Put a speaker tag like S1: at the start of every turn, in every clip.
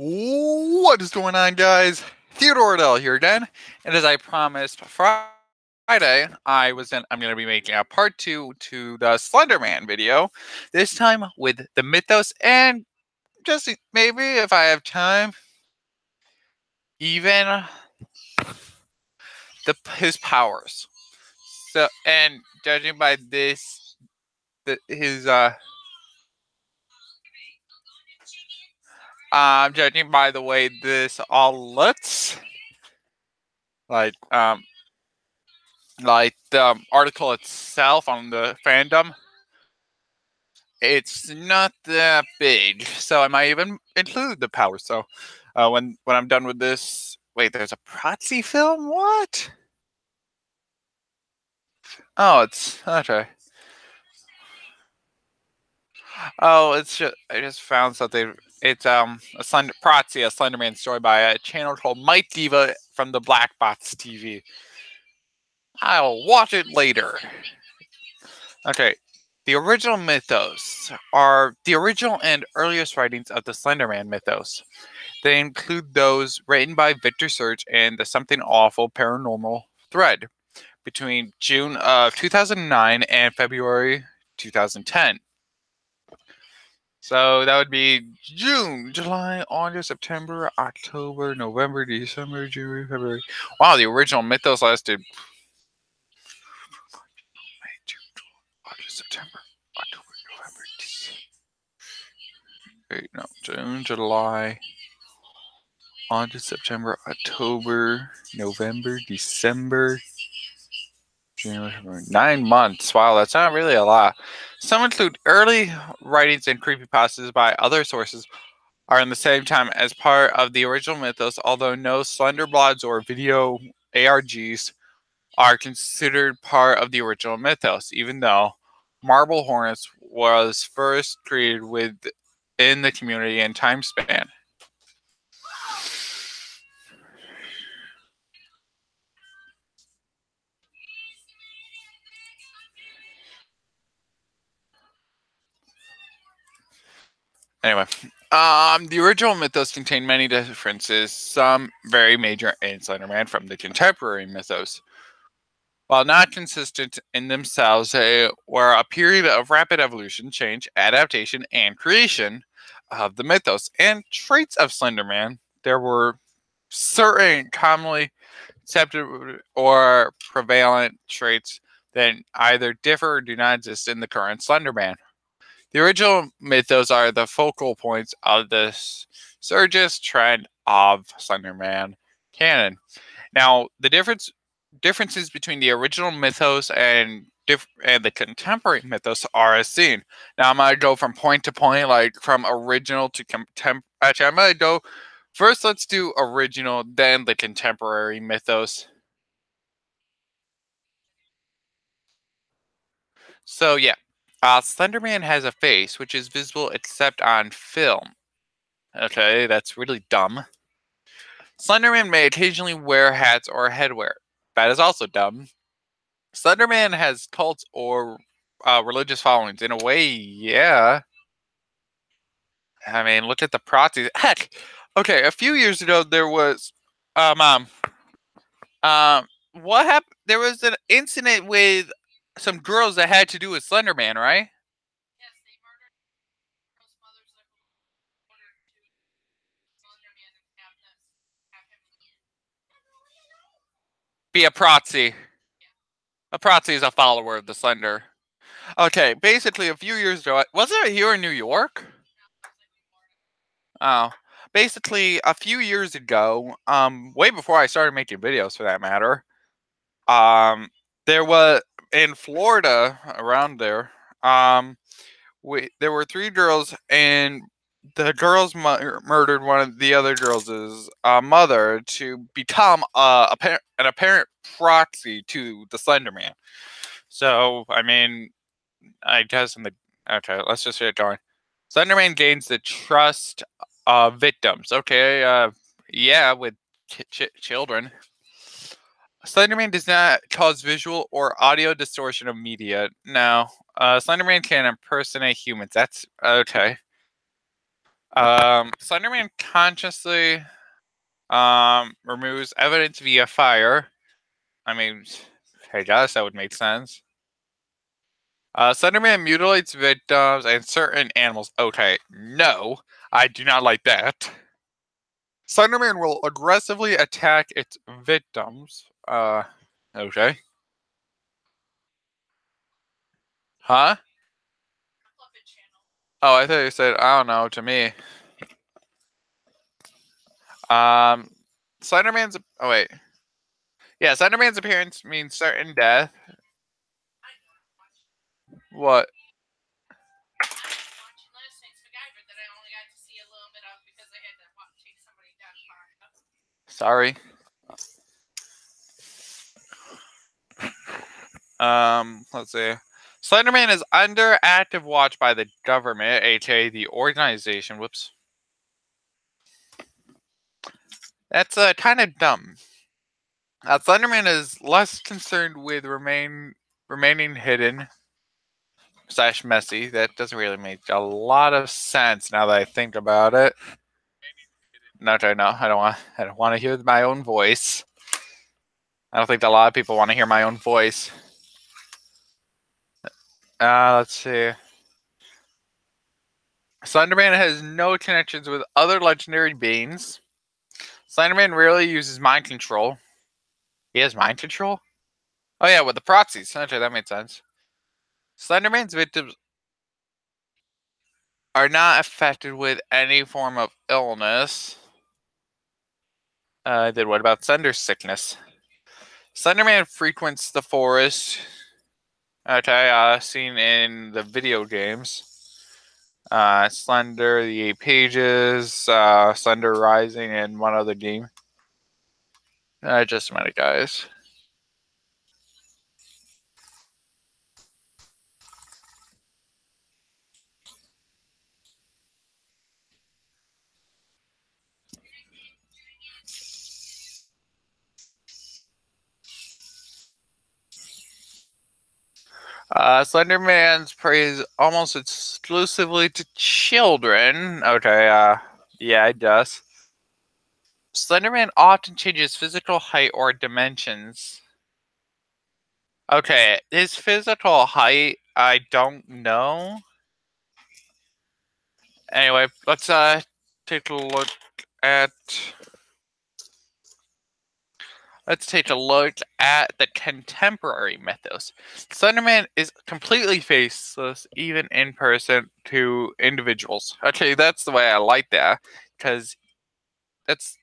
S1: What is going on, guys? Theodore Dell here again, and as I promised Friday, I'm gonna be making a part 2 to the Slenderman video. This time with the mythos and just maybe if I have time, even his powers. So, and judging by this, his judging by the way this all looks, like um like the article itself on the fandom, it's not that big, so I might even include the power. So when I'm done with this, wait, there's a proxy film. What? Oh, it's okay. Oh, it's just I just found something. It's a Slenderman story by a channel called Might Diva from the Black Box TV. I'll watch it later. Okay. The original mythos are the original and earliest writings of the Slenderman mythos. They include those written by Victor Surge and the Something Awful Paranormal thread between June of 2009 and February 2010. So that would be June, July, August, September, October, November, December, January, February. Wow, the original mythos lasted May, June, August, September, October, November, December. Wait, no, June, July, August, September, October, November, December, January, February. 9 months. Wow, that's not really a lot. Some include early writings and creepypastas by other sources are in the same time as part of the original mythos, although no Slender Blods or video ARGs are considered part of the original mythos, even though Marble Hornets was first created within the community and time span. Anyway, the original mythos contained many differences, some very major in Slenderman from the contemporary mythos. While not consistent in themselves, they were a period of rapid evolution, change, adaptation, and creation of the mythos and traits of Slenderman. There were certain commonly accepted or prevalent traits that either differ or do not exist in the current Slenderman. The original mythos are the focal points of the Surges trend of Slenderman canon. Now, the differences between the original mythos and the contemporary mythos are as seen. Now, I'm gonna go from point to point, like from original to contemporary. Actually, I'm gonna go first. Let's do original, then the contemporary mythos. So yeah, Slenderman has a face which is visible except on film. Okay, that's really dumb. Slenderman may occasionally wear hats or headwear. That is also dumb. Slenderman has cults or religious followings. In a way, yeah. I mean, look at the proxies. Heck, okay. A few years ago, there was um um um what happened? There was an incident with some girls that had to do with Slenderman, right? Be a proxy. A proxy is a follower of the Slender. Okay, basically, a few years ago, wasn't it here in New York? Oh, basically, a few years ago, way before I started making videos, for that matter, um, there was in Florida around there. There were three girls, and the girls murdered one of the other girls' mother to become an apparent proxy to the Slender Man. So, I mean, I guess in the okay, let's just get going. Slenderman gains the trust of victims. Okay, yeah, with children. Slenderman does not cause visual or audio distortion of media. No, Slenderman can impersonate humans. That's okay. Slenderman consciously removes evidence via fire. I mean, I guess that would make sense. Slenderman mutilates victims and certain animals. Okay, no, I do not like that. Slenderman will aggressively attack its victims. Okay. Huh? Oh, I thought you said, I don't know, to me. Um, Slenderman's. Oh, wait. Yeah, Slenderman's appearance means certain death. What? Sorry. Let's see. Slenderman is under active watch by the government, aka the organization. Whoops. That's kind of dumb. Slenderman is less concerned with remaining hidden / messy. That doesn't really make a lot of sense now that I think about it. No, I don't want. I don't want to hear my own voice. I don't think a lot of people want to hear my own voice. Let's see. Slenderman has no connections with other legendary beings. Slenderman rarely uses mind control. He has mind control? Oh yeah, with the proxies. Okay, that made sense. Slenderman's victims are not affected with any form of illness. Then what about Slender sickness? Slenderman frequents the forest. Okay, seen in the video games. Slender, the 8 Pages, Slender Rising, and one other game. Just a minute, guys. Slenderman's prays almost exclusively to children. Okay, yeah, it does. Slenderman often changes physical height or dimensions. Okay, his physical height, I don't know. Anyway, let's take a look at the contemporary mythos. Slenderman is completely faceless, even in person, to individuals. Okay, that's the way I like that, because that's,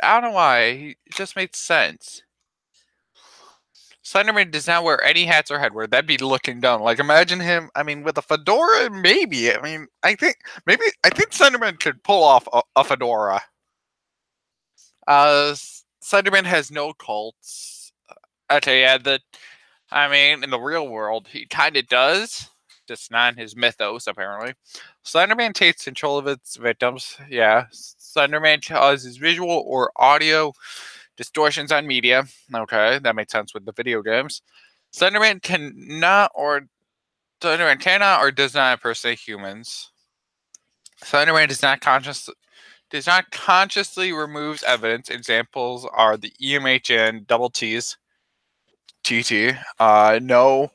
S1: I don't know why, it just makes sense. Slenderman does not wear any hats or headwear. That'd be looking dumb. Like, imagine him, I mean, with a fedora, maybe. I mean, I think Slenderman could pull off a fedora. Slenderman has no cults. Okay, yeah, I mean, in the real world, he kind of does. Just not in his mythos, apparently. Slenderman takes control of its victims. Yeah. Slenderman causes visual or audio distortions on media. Okay, that makes sense with the video games. Slenderman cannot or does not impersonate humans. Slenderman does not consciously removes evidence. Examples are the EMH and double T's. TT. No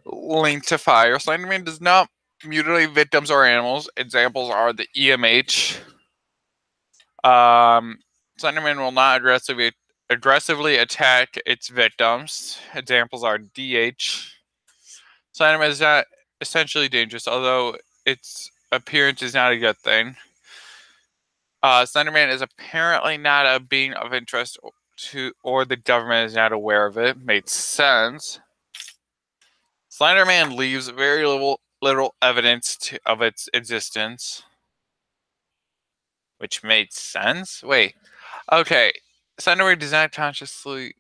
S1: link to fire. Slenderman does not mutilate victims or animals. Examples are the EMH. Slenderman will not aggressively attack its victims. Examples are DH. Slenderman is not essentially dangerous, although its appearance is not a good thing. Slenderman is apparently not a being of interest to, or the government is not aware of it. Makes sense. Slenderman leaves very little evidence of its existence, which made sense. Wait, okay. Slenderman does not consciously.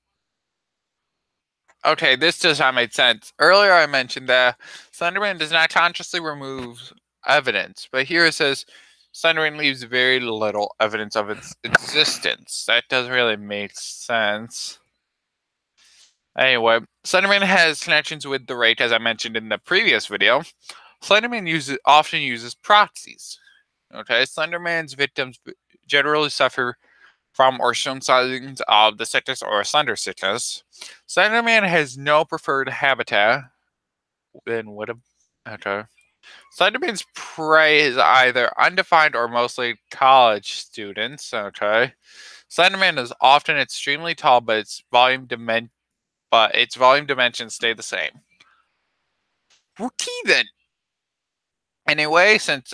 S1: Okay, this does not make sense. Earlier, I mentioned that Slenderman does not consciously remove evidence, but here it says Slenderman leaves very little evidence of its existence. That doesn't really make sense. Anyway, Slenderman has connections with the Rake, as I mentioned in the previous video. Slenderman often uses proxies. Okay, Slenderman's victims generally suffer from or show signs of the sickness or slender sickness. Slenderman has no preferred habitat. Then what a okay. Slenderman's prey is either undefined or mostly college students. Okay. Slenderman is often extremely tall, but its volume dimensions stay the same. Okay then. Anyway, since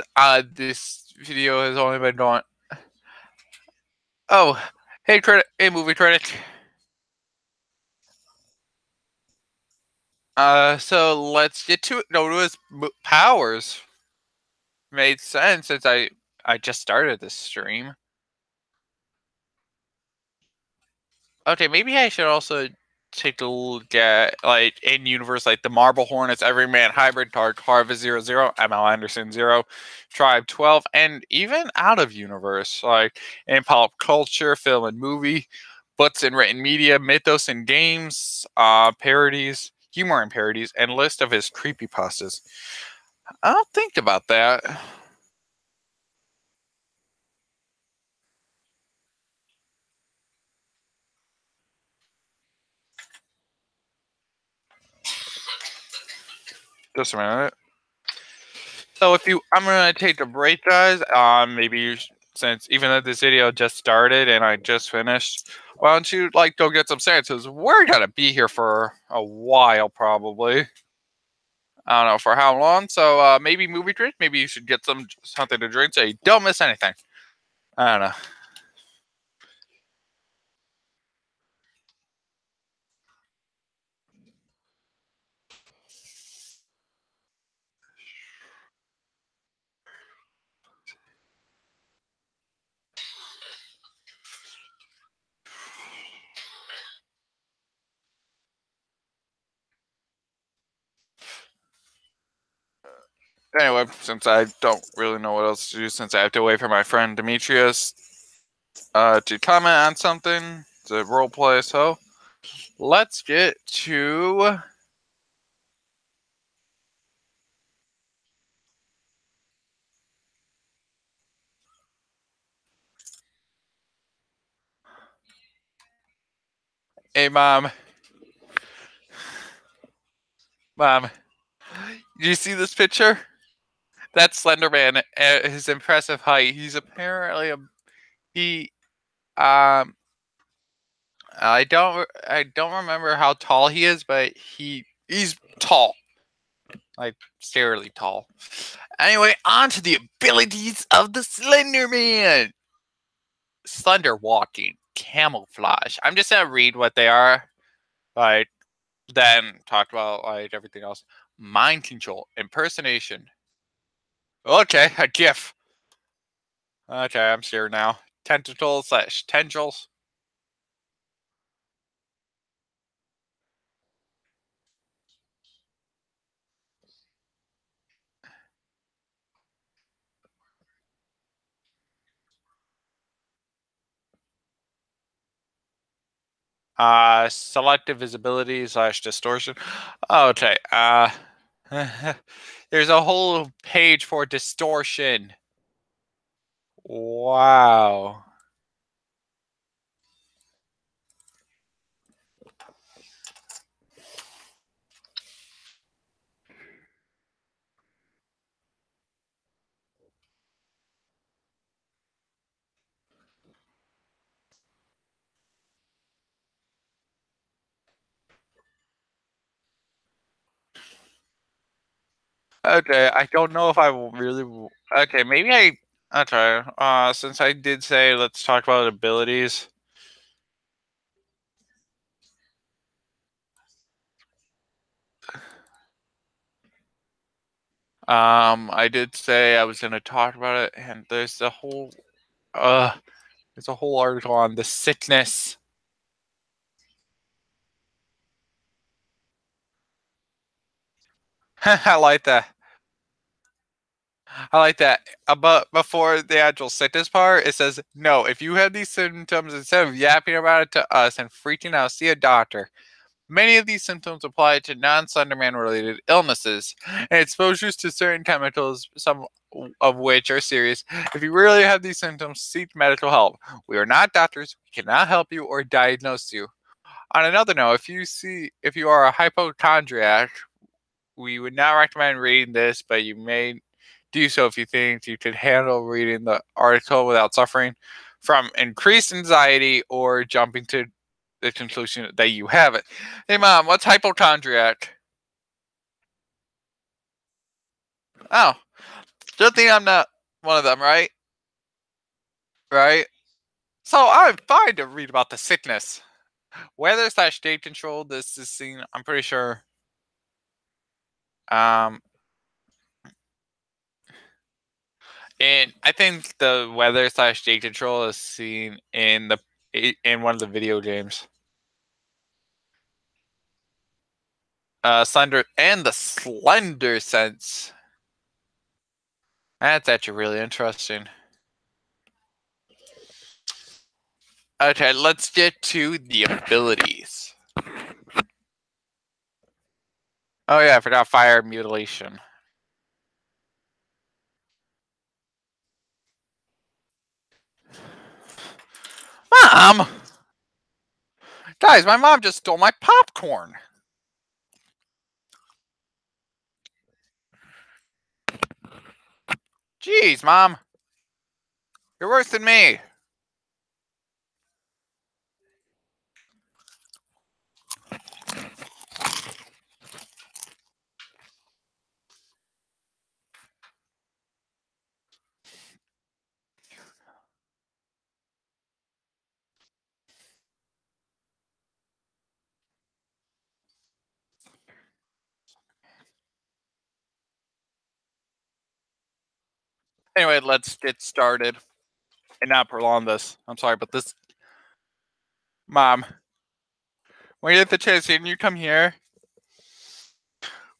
S1: this video has only been going. Oh, hey movie critic. So let's get to it. Notice powers made sense since I just started this stream. Okay, maybe I should also take a look at like in universe like the Marble Hornets, Everyman Hybrid, Dark Harvest 00, ML Anderson 0, Tribe 12, and even out of universe like in pop culture, film and movie, books and written media, mythos and games, parodies, humor and parodies, and list of his creepypastas. I'll think about that. Just a minute. So I'm gonna take a break, guys. Since even though this video just started and I just finished, why don't you like go get some snacks? Cause we're gonna be here for a while, probably. I don't know for how long. So maybe movie drink. Maybe you should get something to drink so you don't miss anything. I don't know. Anyway, since I don't really know what else to do, since I have to wait for my friend Demetrius to comment on something to role play, so let's get to. Hey, mom, do you see this picture? That's Slenderman at his impressive height. He's apparently he um I don't remember how tall he is, but he's tall, like scarily tall. Anyway, on to the abilities of the Slenderman. Slender walking, camouflage. I'm just gonna read what they are, like then talk about like everything else. Mind control, impersonation. Okay, a GIF. Okay, I'm scared now. Tentacles slash tendrils. Selective visibility slash distortion. Okay. There's a whole page for distortion. Wow. Okay, I don't know if I will really. Okay, maybe I. Okay. Since I did say let's talk about abilities. I did say I was gonna talk about it, and uh, there's a whole article on the sickness. I like that. I like that. But before the actual sickness part, it says, no, if you have these symptoms, instead of yapping about it to us and freaking out, see a doctor. Many of these symptoms apply to non-Slenderman related illnesses and exposures to certain chemicals, some of which are serious. If you really have these symptoms, seek medical help. We are not doctors. We cannot help you or diagnose you. On another note, if you are a hypochondriac, we would not recommend reading this, but you may do so if you think you could handle reading the article without suffering from increased anxiety or jumping to the conclusion that you have it. Hey, Mom, what's hypochondriac? Oh, good thing I'm not one of them, right? Right? So I'm fine to read about the sickness. Weather slash state control, this is seen, I'm pretty sure. Um, and I think the weather slash state control is seen in one of the video games. Slender and the Slender sense. That's actually really interesting. Okay, let's get to the abilities. Oh yeah, I forgot fire mutilation. Mom! Guys, my mom just stole my popcorn. Jeez, Mom. You're worse than me. Anyway, let's get started and not prolong this. I'm sorry, but this. Mom, when you get the chance, can you come here?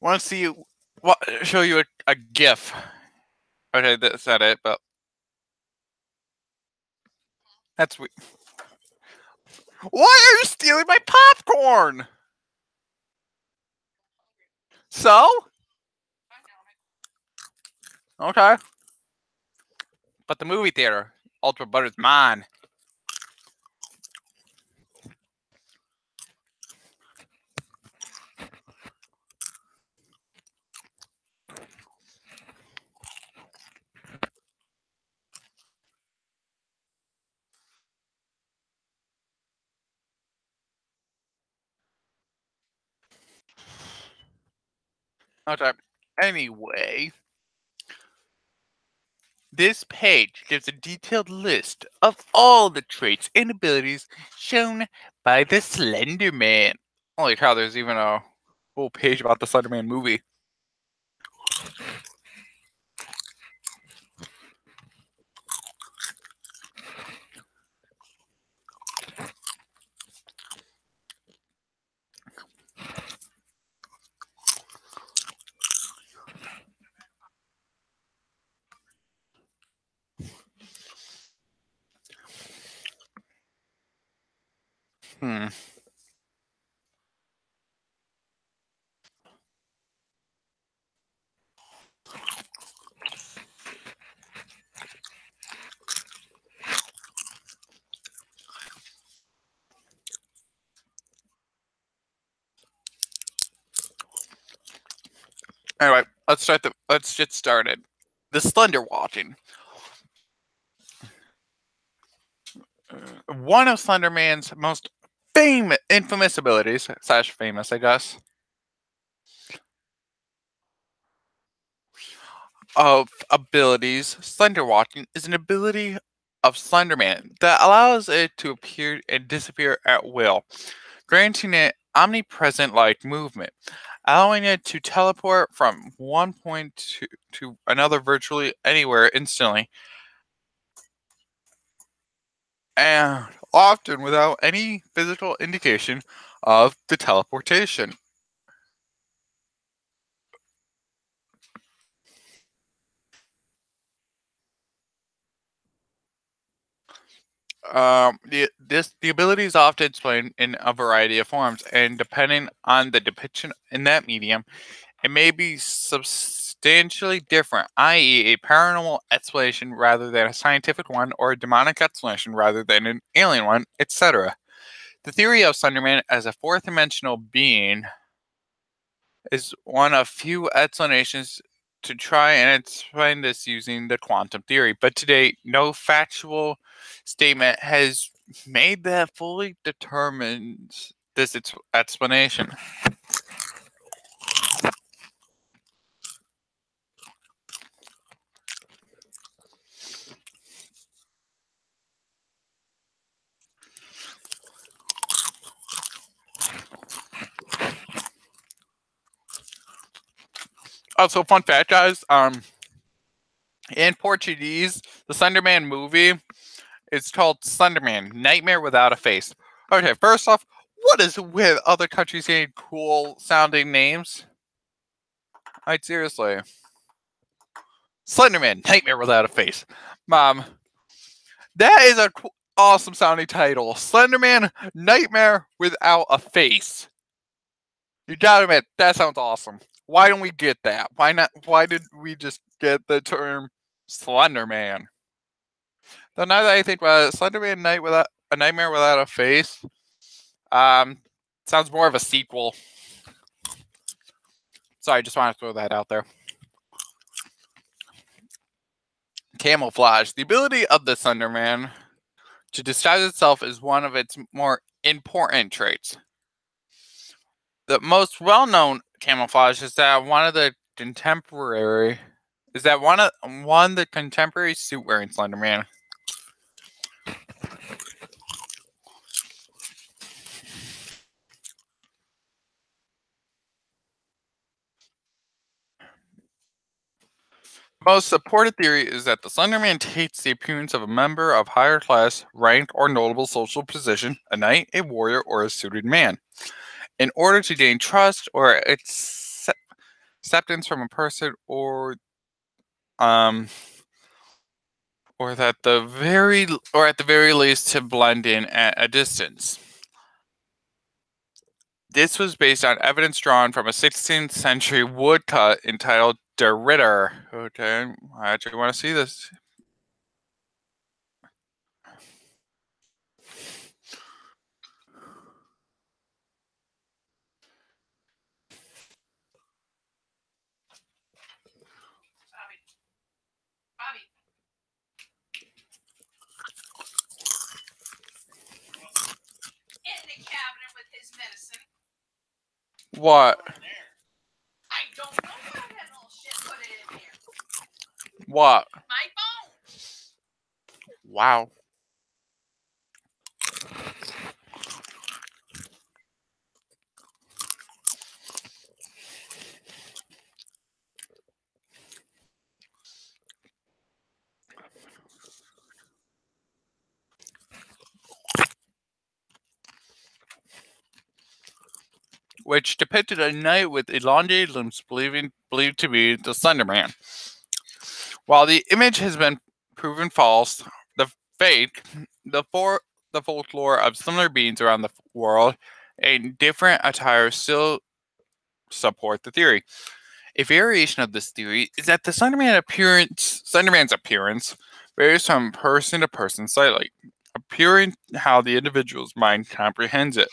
S1: Want to see what? Show you a GIF. Okay, that's not it, but that's weird. Why are you stealing my popcorn? So? Okay. But the movie theater, Ultra Butter's mine. Okay. Anyway, this page gives a detailed list of all the traits and abilities shown by the Slender Man. Holy cow, there's even a whole page about the Slender Man movie. Hmm. Anyway, let's get started. The Slender Watching. One of Slenderman's most infamous abilities, slash famous, I guess, of abilities, Slender Watching is an ability of Slenderman that allows it to appear and disappear at will, granting it omnipresent like movement, allowing it to teleport from one point to another virtually anywhere instantly, and often without any physical indication of the teleportation. The ability is often explained in a variety of forms, and depending on the depiction in that medium, it may be substantially different, i.e., a paranormal explanation rather than a scientific one, or a demonic explanation rather than an alien one, etc. The theory of Slenderman as a fourth dimensional being is one of few explanations to try and explain this using the quantum theory, but to date, no factual statement has made that fully determines this explanation. Also, fun fact, guys, in Portuguese, the Slenderman movie is called Slenderman: Nightmare Without a Face. Okay, first off, what is with other countries getting cool sounding names? Like, seriously. Slenderman: Nightmare Without a Face. Mom, that is a awesome sounding title. Slenderman: Nightmare Without a Face. You gotta admit, that sounds awesome. Why don't we get that? Why not? Why did we just get the term Slenderman? Though now that I think about it, Slenderman Night Without a Nightmare Without a Face, um, sounds more of a sequel. Sorry, just want to throw that out there. Camouflage. The ability of the Slenderman to disguise itself is one of its more important traits. The most well-known camouflage is that one the contemporary suit wearing Slenderman. Most supported theory is that the Slenderman takes the appearance of a member of higher class, rank, or notable social position, a knight, a warrior, or a suited man, in order to gain trust or acceptance from a person, or at the very least to blend in at a distance. This was based on evidence drawn from a 16th century woodcut entitled Der Ritter. Okay, I actually want to see this. What? I don't know why that little shit put it in here. What? My phone. Wow. Which depicted a knight with elongated limbs believed to be the Slenderman. While the image has been proven false, the fake, the folklore of similar beings around the world in different attire still support the theory. A variation of this theory is that the Slenderman's appearance varies from person to person slightly, appearing how the individual's mind comprehends it.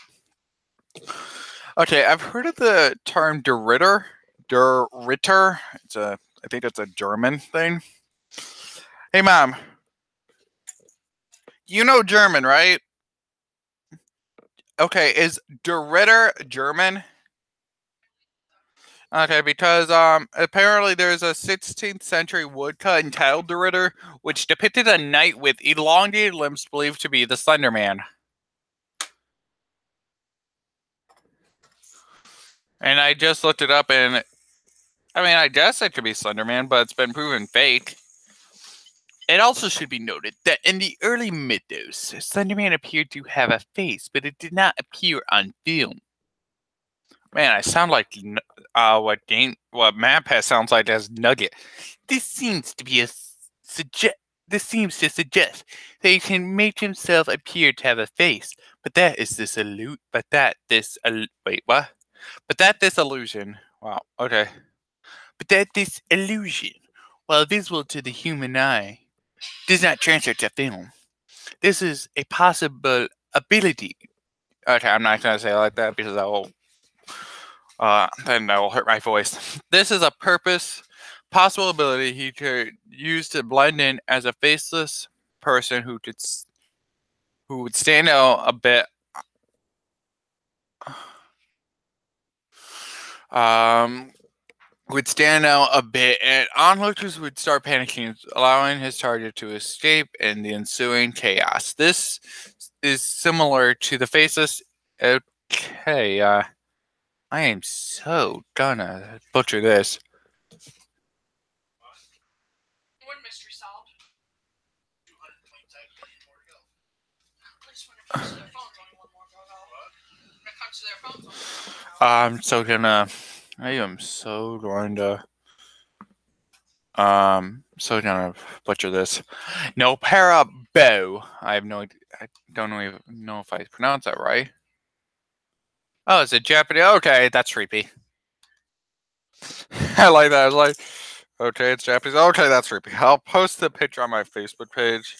S1: Okay, I've heard of the term Der Ritter. Der Ritter. I think it's a German thing. Hey, Mom. You know German, right? Okay, is Der Ritter German? Okay, because apparently there's a 16th century woodcut entitled Der Ritter, which depicted a knight with elongated limbs believed to be the Slenderman. And I just looked it up, and I mean, I guess it could be Slenderman, but it's been proven fake. It also should be noted that in the early mythos, Slenderman appeared to have a face, but it did not appear on film. Man, I sound like what Map has sounds like as Nugget. This seems to be a This seems to suggest that he can make himself appear to have a face, but that is this illusion. Wait, what? But that this illusion. Wow. Okay. But that this illusion, while visible to the human eye, does not transfer to film. This is a possible ability. Okay, I'm not gonna say it like that because then that will hurt my voice. This is a possible ability he could use to blend in as a faceless person who would stand out a bit. Um, would stand out a bit, and onlookers would start panicking, allowing his target to escape in the ensuing chaos. This is similar to the faceless. Okay, I am so gonna butcher this. I'm so gonna. I am so going to. So gonna butcher this. No para bow. I have no. I don't even know if I pronounce that right. Oh, it's a Japanese. Okay, that's creepy. I like that. I was like, okay, it's Japanese. Okay, that's creepy. I'll post the picture on my Facebook page.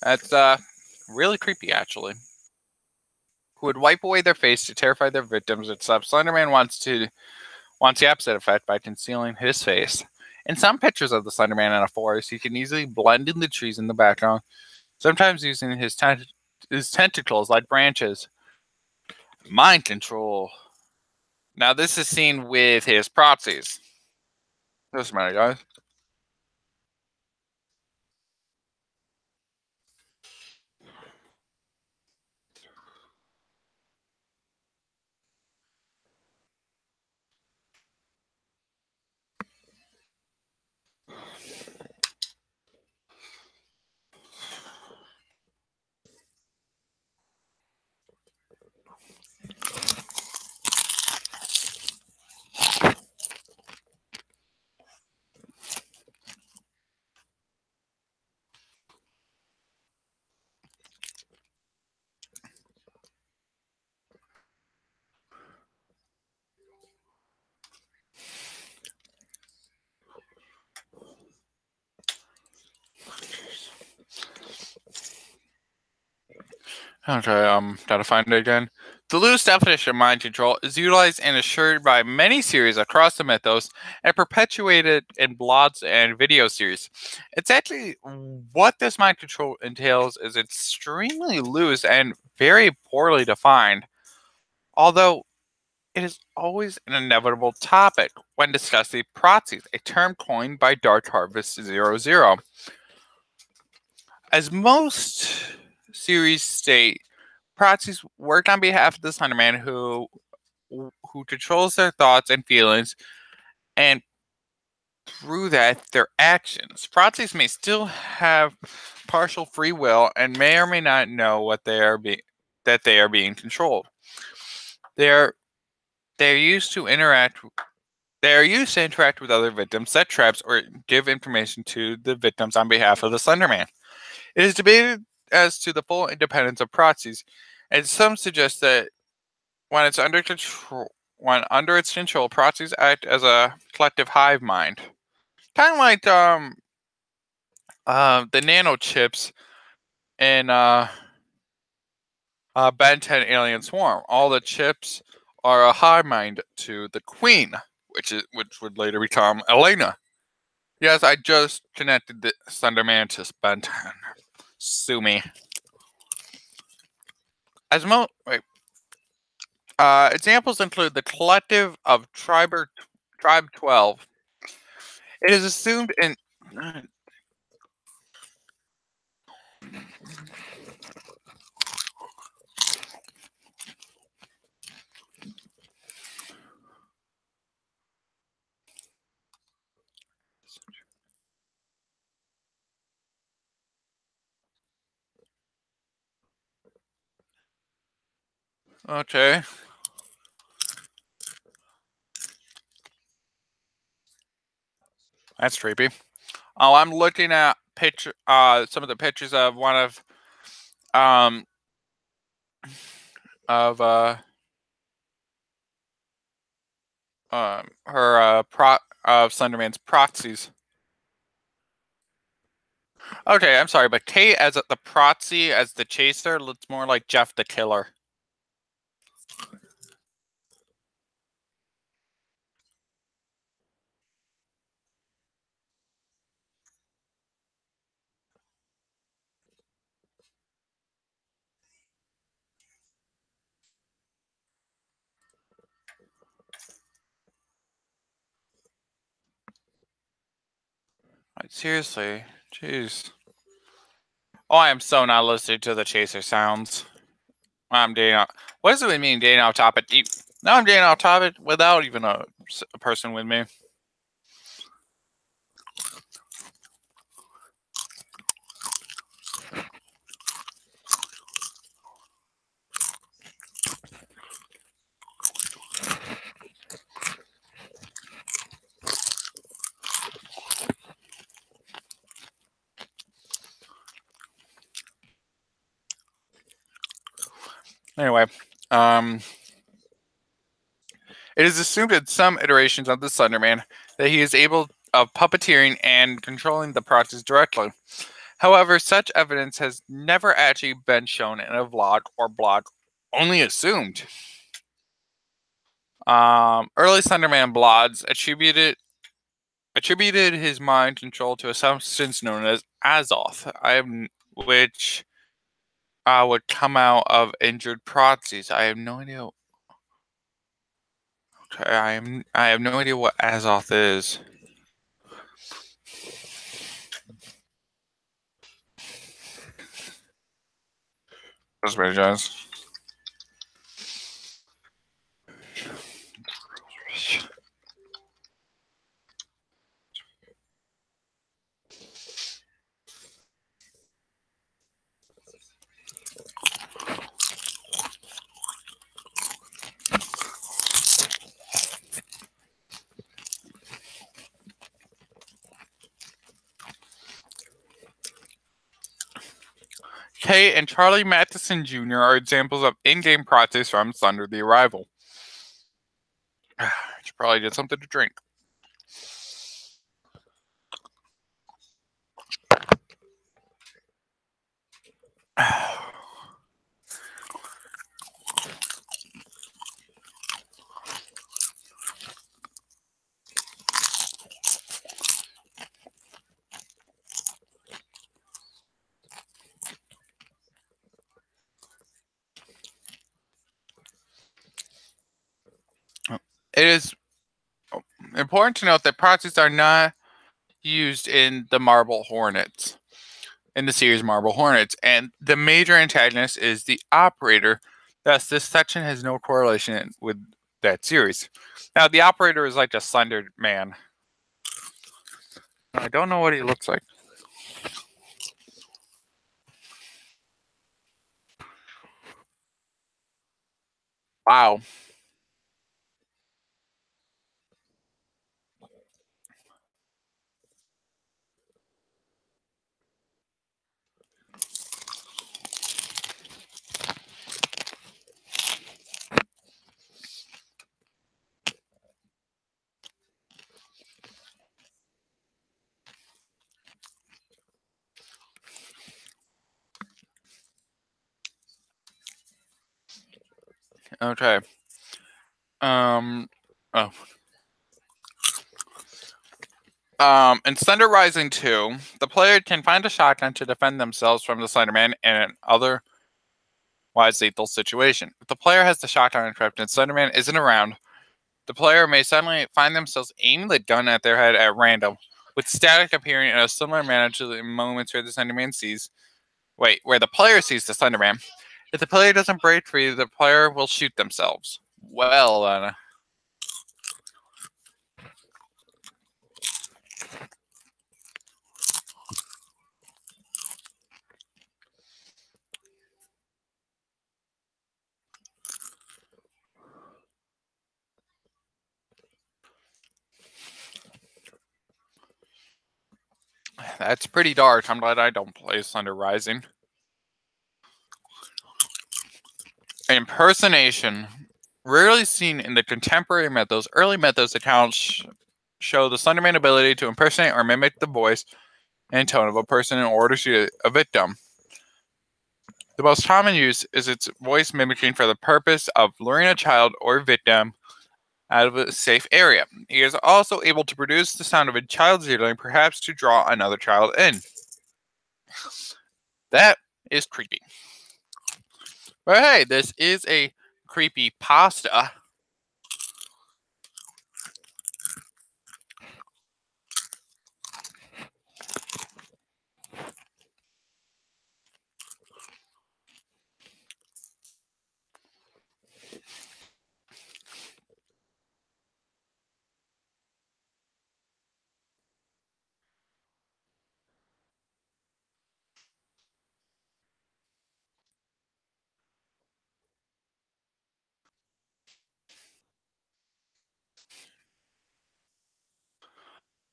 S1: That's really creepy, actually. Who would wipe away their face to terrify their victims, except Slenderman wants the opposite effect by concealing his face. In some pictures of the Slenderman in a forest, he can easily blend in the trees in the background, sometimes using his tentacles like branches. Mind control. Now this is seen with his proxies. Doesn't matter, guys. Okay, gotta find it again. The loose definition of mind control is utilized and assured by many series across the mythos and perpetuated in blogs and video series. It's actually what this mind control entails is extremely loose and very poorly defined, although it is always an inevitable topic when discussing proxies, a term coined by Dark Harvest 00. As most series state, proxies work on behalf of the Slenderman who controls their thoughts and feelings, and through that, their actions. Proxies may still have partial free will and may or may not know that they are being controlled. They are they are used to interact. They are used to interact with other victims, set traps, or give information to the victims on behalf of the Slenderman. It is debated as to the full independence of proxies, and some suggest that when it's under control, when under its control, proxies act as a collective hive mind, kind of like the nano chips in Ben 10 Alien Swarm. All the chips are a hive mind to the Queen, which would later become Elena. Yes, I just connected the Thunderman to Ben 10. Sue me. Wait. Examples include the collective of Tribe 12. It is assumed in. Okay. That's creepy. Oh, I'm looking at some of the pictures of one um of her of Slenderman's proxies. Okay, I'm sorry, but Kate as the proxy as the chaser looks more like Jeff the Killer. Like, seriously, jeez. Oh, I am so not listening to the chaser sounds. I'm dating off. What does it mean dating off topic? Now I'm dating off topic without even a person with me. Anyway, um, it is assumed in some iterations of the Slenderman that he is able of puppeteering and controlling the proxies directly. However, such evidence has never actually been shown in a vlog or blog, only assumed. Early Slenderman blogs attributed his mind control to a substance known as azoth, which would come out of injured proxies. I have no idea. Okay, I have no idea what azoth is. I apologize. Kay and Charlie Matheson Jr. are examples of in-game proxies from Slender the Arrival. Should probably get something to drink. It is important to note that proxies are not used in the Marble Hornets, in the series Marble Hornets, and the major antagonist is the operator. Thus, this section has no correlation with that series. Now, the operator is like a slender man. I don't know what he looks like. Wow. Okay. Oh. In Slender Rising 2, the player can find a shotgun to defend themselves from the Slenderman in an otherwise lethal situation. If the player has the shotgun equipped and Slenderman isn't around, the player may suddenly find themselves aiming the gun at their head at random, with static appearing in a similar manner to the moments where the player sees the Slenderman. If the player doesn't break free, the player will shoot themselves. Well, That's pretty dark. I'm glad I don't play Slender Rising. Impersonation. Rarely seen in the contemporary mythos, early mythos accounts show the Slenderman ability to impersonate or mimic the voice and tone of a person in order to get a victim. The most common use is its voice mimicking for the purpose of luring a child or victim out of a safe area. He is also able to produce the sound of a child giggling, perhaps to draw another child in. That is creepy. But hey, this is a creepy pasta.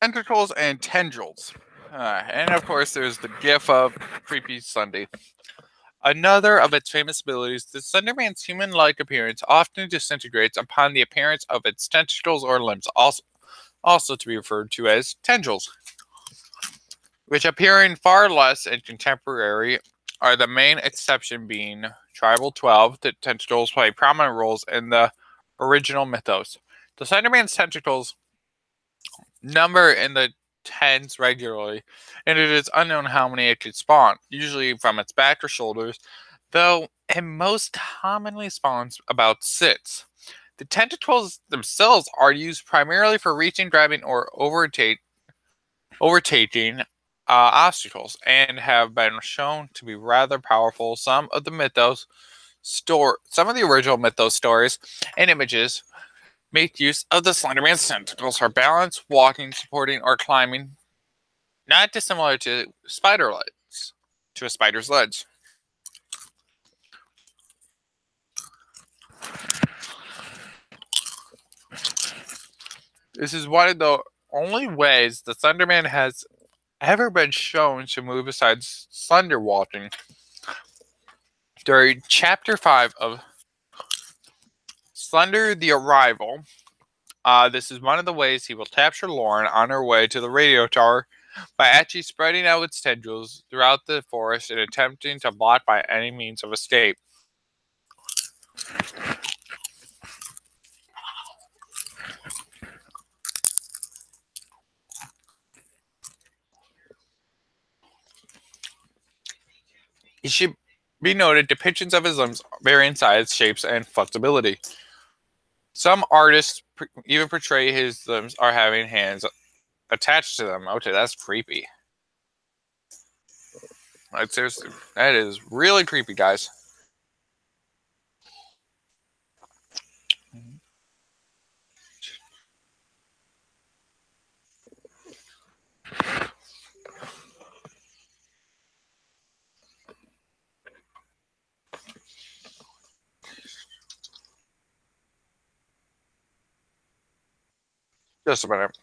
S1: Tentacles and tendrils. And of course, there's the gif of Creepy Sunday. Another of its famous abilities, the Slenderman's human like appearance often disintegrates upon the appearance of its tentacles or limbs, also to be referred to as tendrils, which appearing far less in contemporary, are the main exception being Tribal 12. The tentacles play prominent roles in the original mythos. The Slenderman's tentacles number in the tens regularly, and it is unknown how many it could spawn, usually from its back or shoulders, though it most commonly spawns about 6. The tentacles themselves are used primarily for reaching, grabbing, or overtaking obstacles, and have been shown to be rather powerful. Some of the original mythos stories and images make use of the Slenderman's tentacles for balance, walking, supporting, or climbing, not dissimilar to a spider's legs. This is one of the only ways the Slenderman has ever been shown to move besides slender walking. During Chapter 5 of Slender the Arrival, this is one of the ways he will capture Lauren on her way to the radio tower by actually spreading out its tendrils throughout the forest and attempting to block by any means of escape. It should be noted depictions of his limbs vary in size, shapes, and flexibility. Some artists even portray his limbs are having hands attached to them. Okay, that's creepy. Like, seriously, that is really creepy, guys. Just a minute.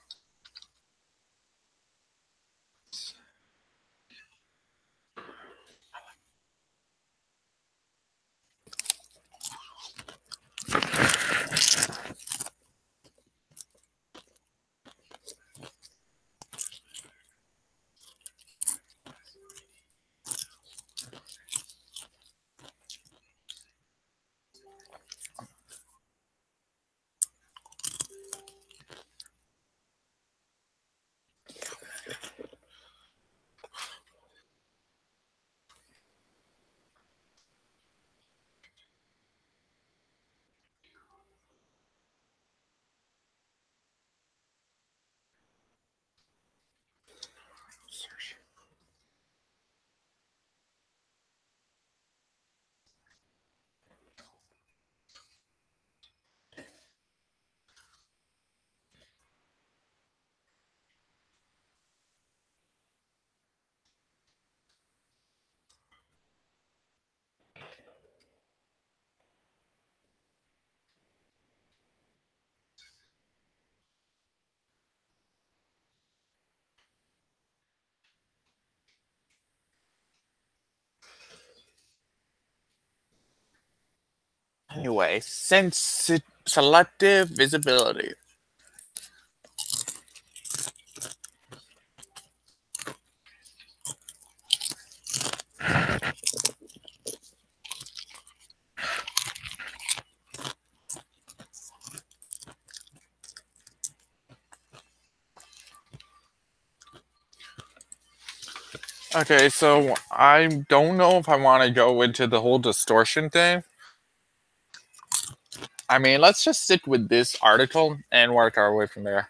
S1: Anyway, selective visibility. Okay, so I don't know if I want to go into the whole distortion thing. I mean, let's just stick with this article and work our way from there.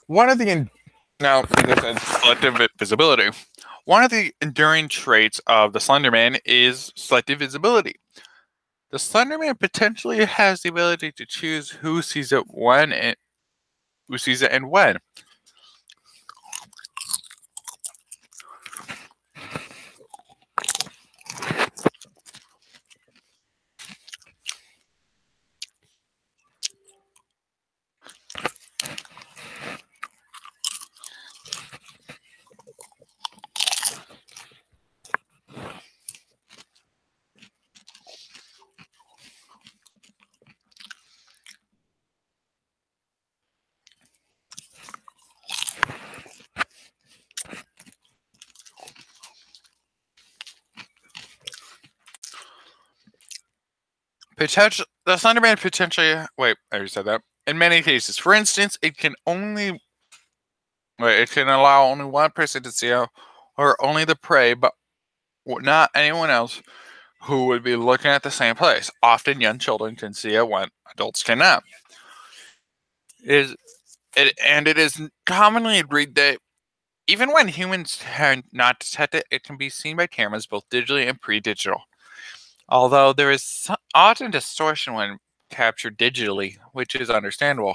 S1: One of the now this is selective visibility. One of the enduring traits of the Slenderman is selective visibility. The Slenderman potentially has the ability to choose who sees it when and who sees it and when. The Slenderman potentially wait, I already said that. In many cases, for instance, it can allow only one person to see it, or only the prey, but not anyone else who would be looking at the same place. Often, young children can see it when adults cannot. It is commonly agreed that even when humans cannot detect it, it can be seen by cameras both digitally and pre-digital. Although there is often distortion when captured digitally, which is understandable.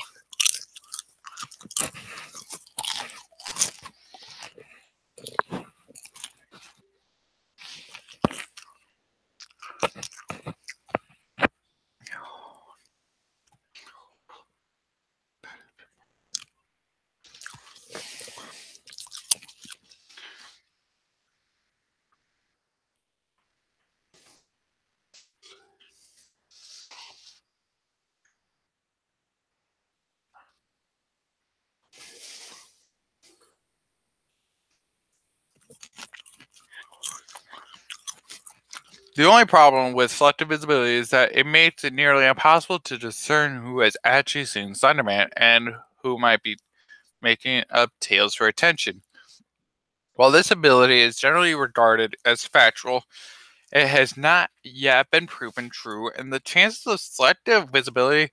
S1: The only problem with selective visibility is that it makes it nearly impossible to discern who has actually seen Slenderman and who might be making up tales for attention. While this ability is generally regarded as factual, it has not yet been proven true, and the chances of selective visibility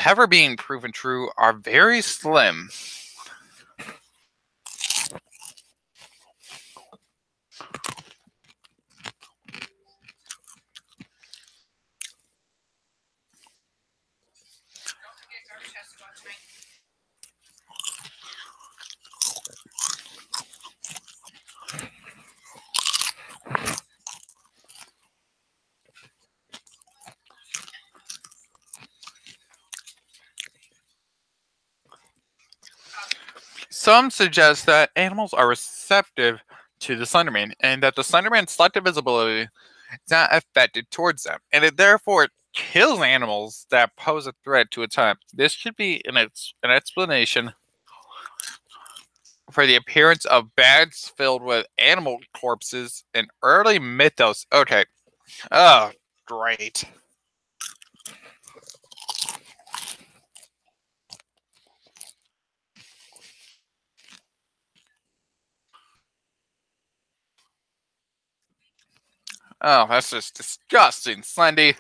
S1: ever being proven true are very slim. Some suggest that animals are receptive to the Slenderman, and that the Slenderman's selective visibility is not affected towards them, and it therefore kills animals that pose a threat to its hunt. This could be an explanation for the appearance of bags filled with animal corpses in early mythos. Okay. Oh, great. Oh, that's just disgusting, Slendy.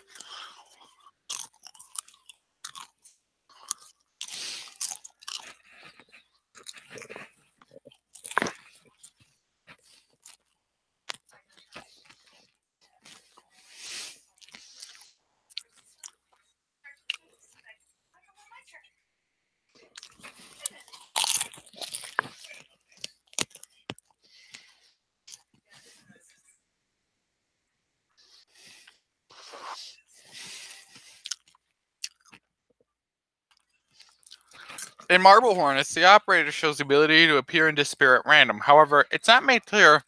S1: In Marble Hornets, the operator shows the ability to appear and disappear at random. However, it's not made clear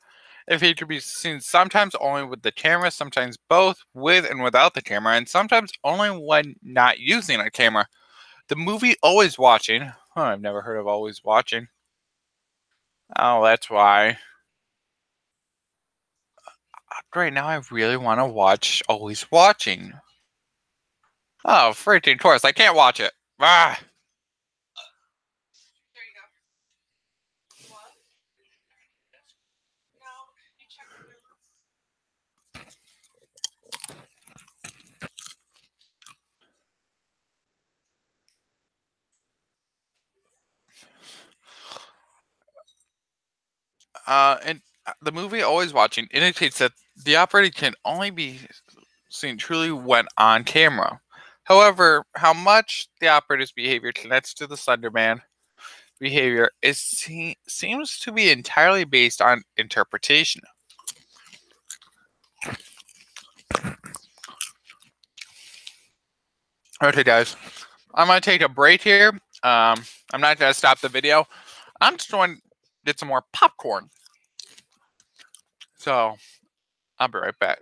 S1: if he could be seen sometimes only with the camera, sometimes both with and without the camera, and sometimes only when not using a camera. The movie Always Watching. I've never heard of Always Watching. Oh, that's why. Right now, I really want to watch Always Watching. Oh, freaking course. I can't watch it. Ah. And the movie Always Watching indicates that the operator can only be seen truly when on camera. However, how much the operator's behavior connects to the Slenderman behavior seems to be entirely based on interpretation. Okay, guys, I'm gonna take a break here. I'm not gonna stop the video. I'm just going to get some more popcorn. So I'll be right back.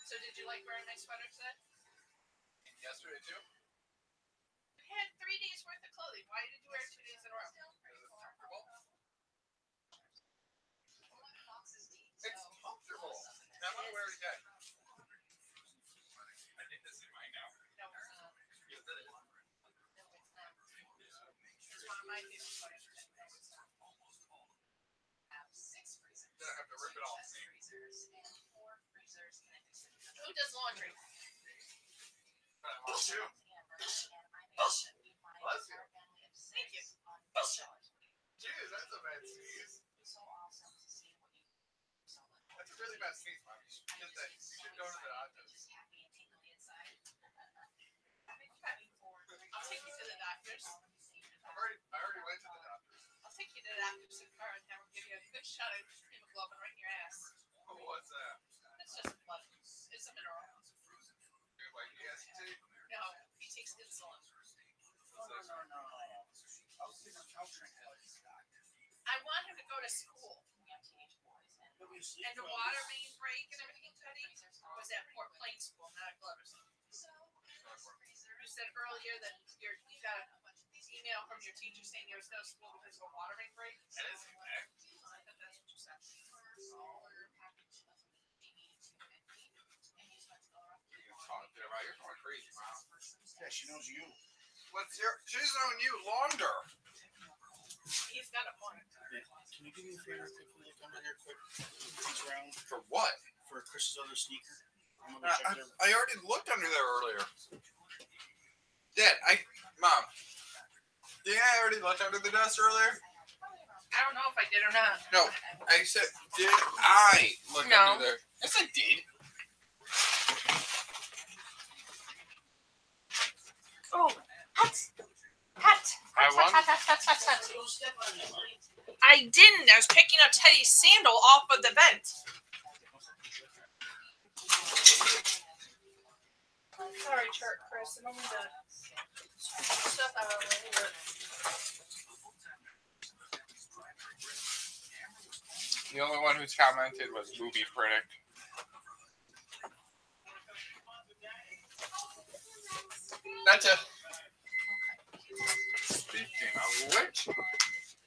S1: So did you like wearing my sweater today? Yesterday too? You had 3 days worth of clothing. Why did you wear it 2 days in a row? It's comfortable. I want to wear it again. I think this is mine now. No, it's one of my favorite sweaters. Then I have to rip it off. Who does laundry? Bullshit. Bullshit. Bless you. Thank you. Bullshit. Jeez, that's a bad sneeze. That's a really bad sneeze, Mom. You should go to the doctor. I'll take you to the doctors. I already went to the doctors. I'll take you to the doctor's car and have them give you a good shot of hemoglobin right in your ass. Oh, what's that? It's just blood. It's a mineral. Like EST? No, he takes insulin. No. I want him to go to school. And the water main break and everything, Teddy, was at Fort Plain School, not at Glover's. You said earlier that you got an email from your teacher saying there was no school because of a water main break. That is correct. I thought that's what you said. You're going crazy, Mom. Yeah, she knows you. She's known you longer. He's got a point. Yeah. Can you do me a favor quickly? Come in here quick. Reach around. For what? For Chris's other sneaker. I already looked under there earlier. Dad, Mom. Yeah, I already looked under the desk earlier.
S2: I don't know if I did or not.
S1: No, I said, did I look under there? Yes, I did.
S2: Oh, hut. I didn't. I was picking up Teddy's sandal off of the vent. Sorry, Chris. I don't mean to stuff out of it.
S1: The only one who's commented was Movie Critic. That's it. Speaking of which,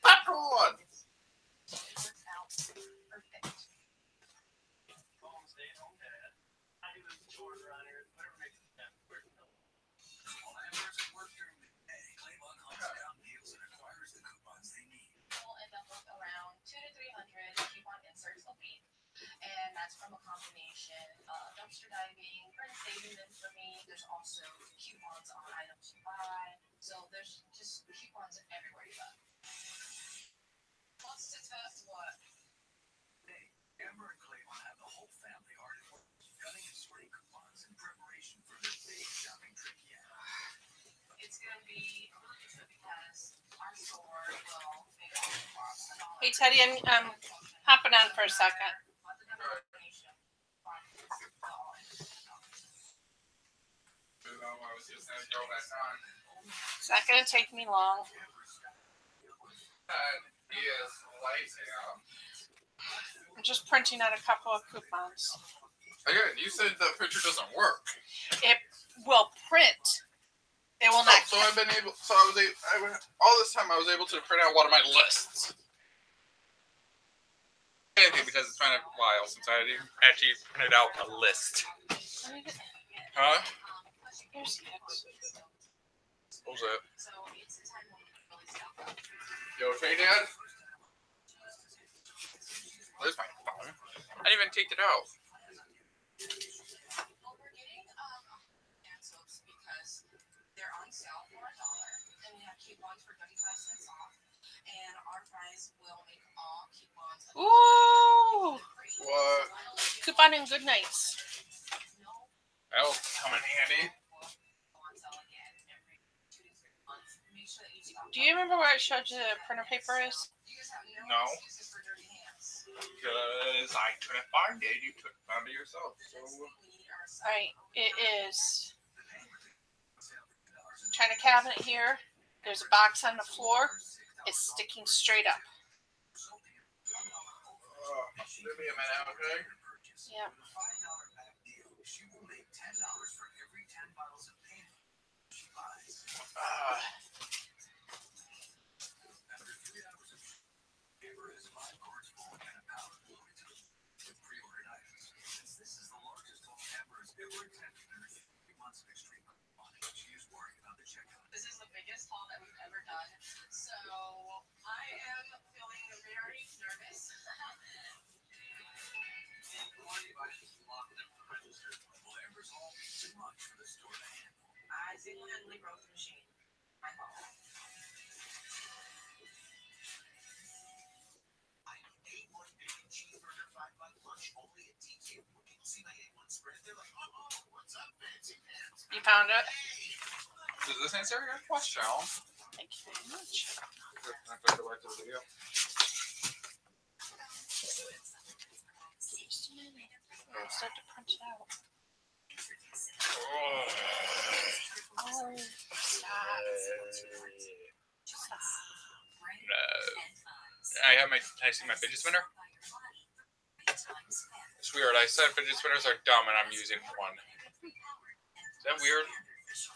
S1: popcorn!
S2: And that's from a combination of dumpster diving, friend saving them for me. There's also coupons on items you buy. So there's just coupons everywhere you go. Wants to test what? Hey, Amber and Clayton have the whole family hard at work, cutting and sorting coupons in preparation for their big shopping trip yet. It's going to be because our store will make all the coupons. Hey, Teddy, I'm hopping on for a second. It's not going to take me long. I'm just printing out a couple of coupons.
S1: Again, you said the printer doesn't work.
S2: It will print. It will not.
S1: So I've been able. So I was all this time I was able to print out one of my lists. Because it's been a while since I actually printed out a list. Huh?
S2: Here's it.
S1: What was that? You okay, Dad? Where's my phone? I didn't even take it out.
S2: We're getting soaps because they're on sale for $1, and we have coupons for 35 cents off. And our fries will make all coupons. Ooh!
S1: What?
S2: Coupon and good nights.
S1: That'll come in handy.
S2: Do you remember where I showed you the printer paper is?
S1: No. Because I couldn't find it. You found it yourself. So.
S2: Alright, it is. China cabinet here. There's a box on the floor. It's sticking straight up.
S1: Give me a minute, okay?
S2: Yeah. This is the biggest haul that we've ever done. So I am feeling very nervous. I single-handedly broke the machine. My fault. I ate one bacon cheeseburger, $5 lunch only at DQ. See my A1 spread, they're like, oh, what's up, fancy pants? You found it?
S1: Does this answer your question?
S2: Thank you very much. Just a minute. I'll start to punch it out. Oh, stop. Stop.
S1: I see my fidget spinner? It's weird. I said fidget spinners are dumb and I'm using one. Is that weird? Is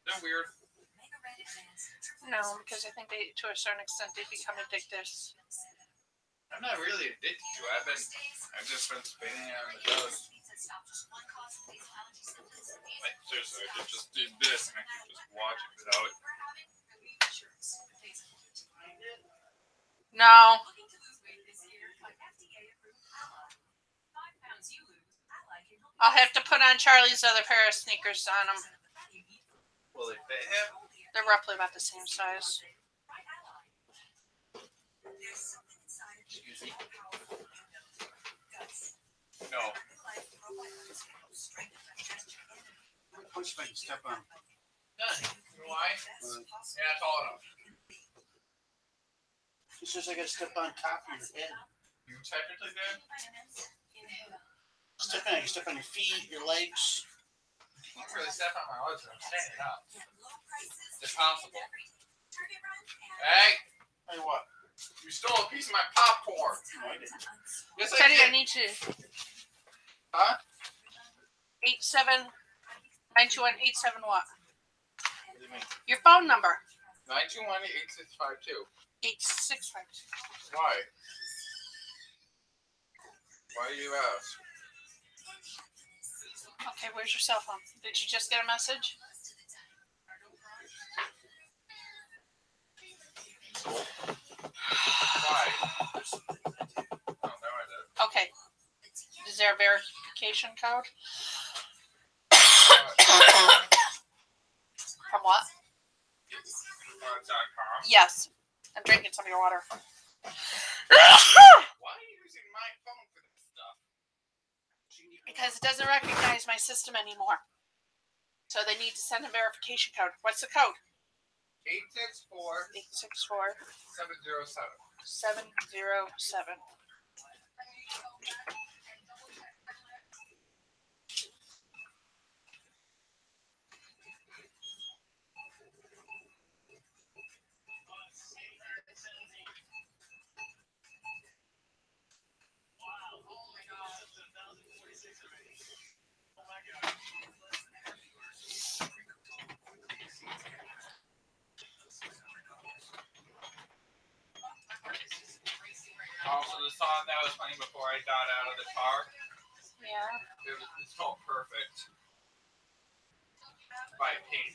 S1: that weird?
S2: No, because I think they, to a certain extent, they become addictive.
S1: I'm not really addicted to it. I've just been spinning on the toast. Like, seriously, I could just do this and I could just watch it without it.
S2: No. I'll have to put on Charlie's other pair of sneakers on him.
S1: Will they fit him?
S2: They're roughly about the same size.
S1: Excuse me? No.
S3: Push button, step on.
S1: None. You know why? Yeah, tall enough.
S3: It says I gotta step on top of your head.
S1: You technically did?
S3: Step on, you step on your feet, your legs.
S1: You can't really step on my legs when I'm standing up. It's impossible. Hey!
S3: Hey, what?
S1: You stole a piece of my popcorn.
S3: No, I didn't.
S1: Yes,
S2: Teddy,
S1: I
S2: I need to.
S1: Huh?
S2: 921-87 what?
S1: What do you mean?
S2: Your phone number.
S1: 921-8652.
S2: 8652.
S1: Why? Why do you ask?
S2: Okay, where's your cell phone? Did you just get a message?
S1: Why? Oh, no, I did.
S2: Okay. Is there a verification code? From what?
S1: .com?
S2: Yes. I'm drinking some of your water.
S1: Why are you using my phone for this stuff?
S2: Because it doesn't recognize my system anymore. So they need to send a verification code. What's the code?
S1: 864
S2: 864
S1: 707.
S2: 707.
S1: Also, the song that was playing before I got out of the car,
S2: Yeah.
S1: it's called Perfect by Pink.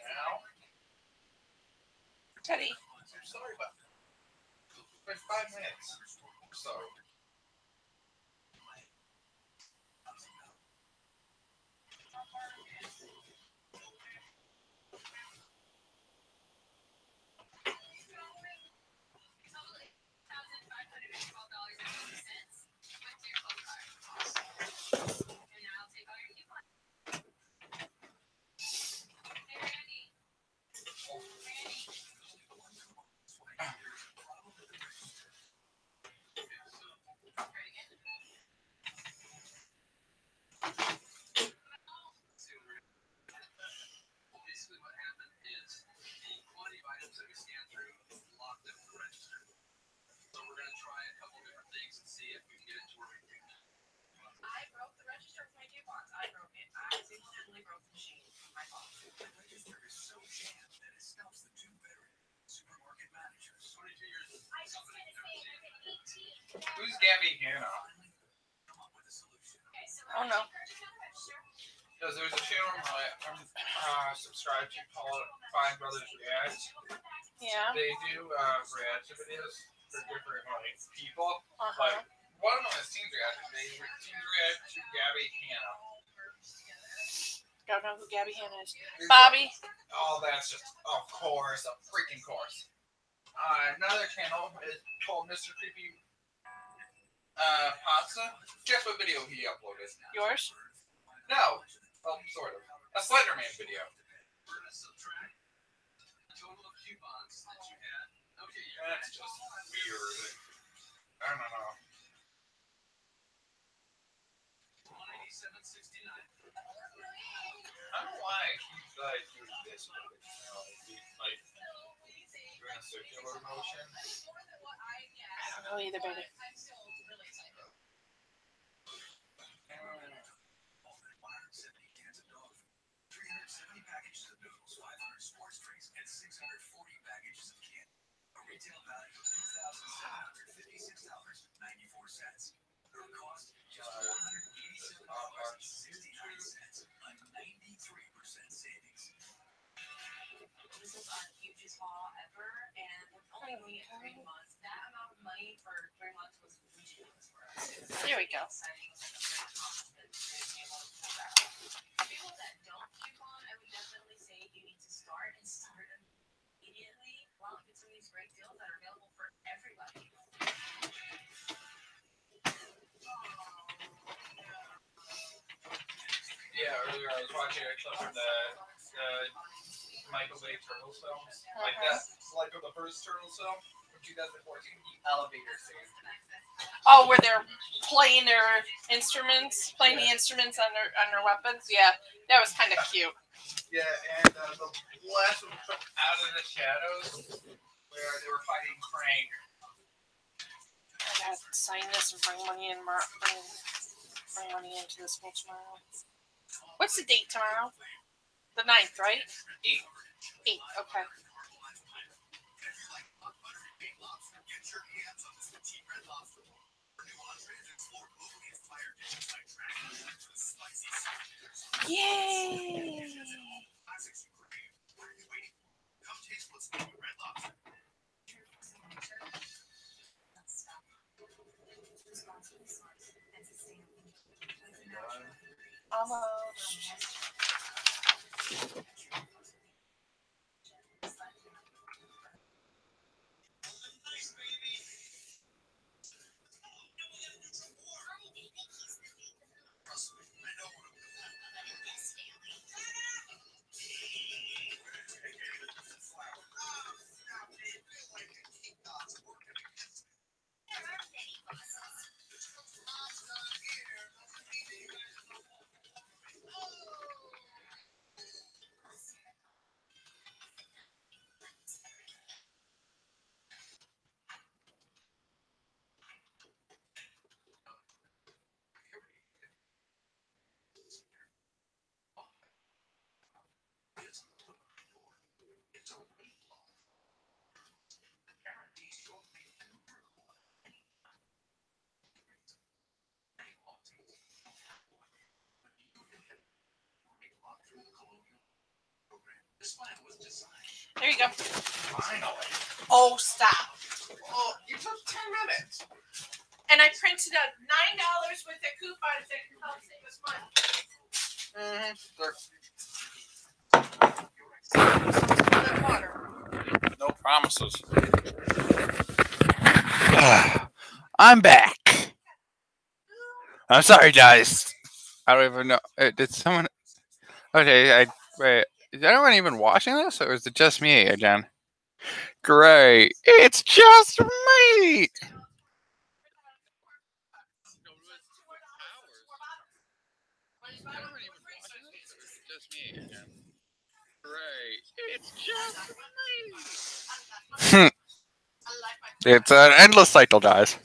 S1: Now,
S2: Teddy.
S1: I'm sorry, but there's 5 minutes. So. Who's Gabby Hanna?
S2: Oh no.
S1: Because there's a channel I'm subscribed to called Fine Brothers React.
S2: Yeah.
S1: They do reaction videos for different people.
S2: Uh-huh.
S1: Like one of them is Teens React. They Teens React to Gabby Hanna.
S2: Don't know who Gabby Hanna is. Bobby.
S1: Oh, that's just of course, a freaking course. Another channel is called Mr. Creepy Pasta. Guess what video he uploaded?
S2: Yours?
S1: No. Well, sort of. A Slenderman video. That's just weird. I don't know. I don't know why he's like doing this, but he's like doing a circular motion.
S2: I don't know either, baby. There we go.
S4: People that don't coupon, I would definitely say you need to start immediately while you get some of these great deals that are available for everybody.
S1: Yeah, earlier I was watching a clip from the Michael Bay Turtles films. Like that, like the first Turtles film from 2014, the elevator scene.
S2: Oh, where they're playing their instruments, playing the instruments on their weapons. Yeah, that was kind of cute.
S1: Yeah, and the last one took Out of the Shadows, where they were fighting Frank.
S2: I gotta sign this and bring money in. Bring money into the school tomorrow. What's the date tomorrow? The 9th, right? 8. Okay. Yay! Almost. There you go.
S1: Finally.
S2: Oh, stop.
S1: Oh, you took 10 minutes.
S2: And I printed out $9 with a coupon that can help save us money. Water.
S1: No promises. I'm back. I'm sorry, guys. I don't even know. Did someone? Okay, wait. Is anyone even watching this, or is it just me again? Great. It's just me. It's just me. It's an endless cycle, guys.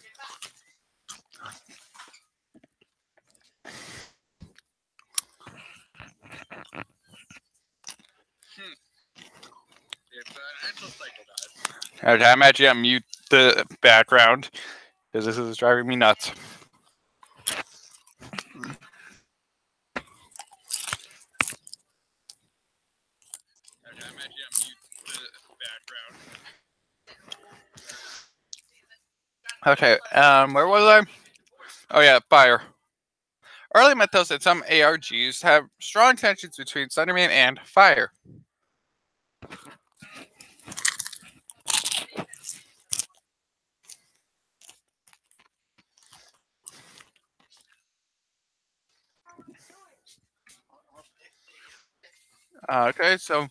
S1: Okay, I'm actually gonna mute the background because this is driving me nuts. Okay, where was I? Oh yeah, fire. Early mythos and some ARGs have strong tensions between Slenderman and fire. Okay, so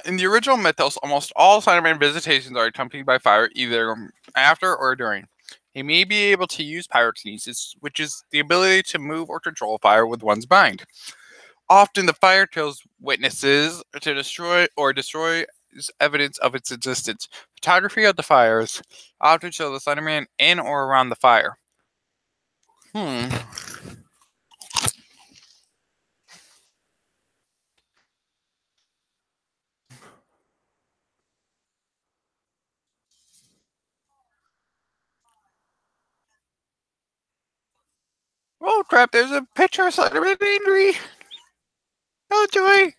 S1: in the original mythos, almost all Slenderman visitations are accompanied by fire, either after or during. He may be able to use pyrokinesis, which is the ability to move or control fire with one's mind. Often, the fire kills witnesses to destroy evidence of its existence. Photography of the fires often show the Slenderman in or around the fire. Oh crap, there's a picture of Slenderman angry. Oh joy.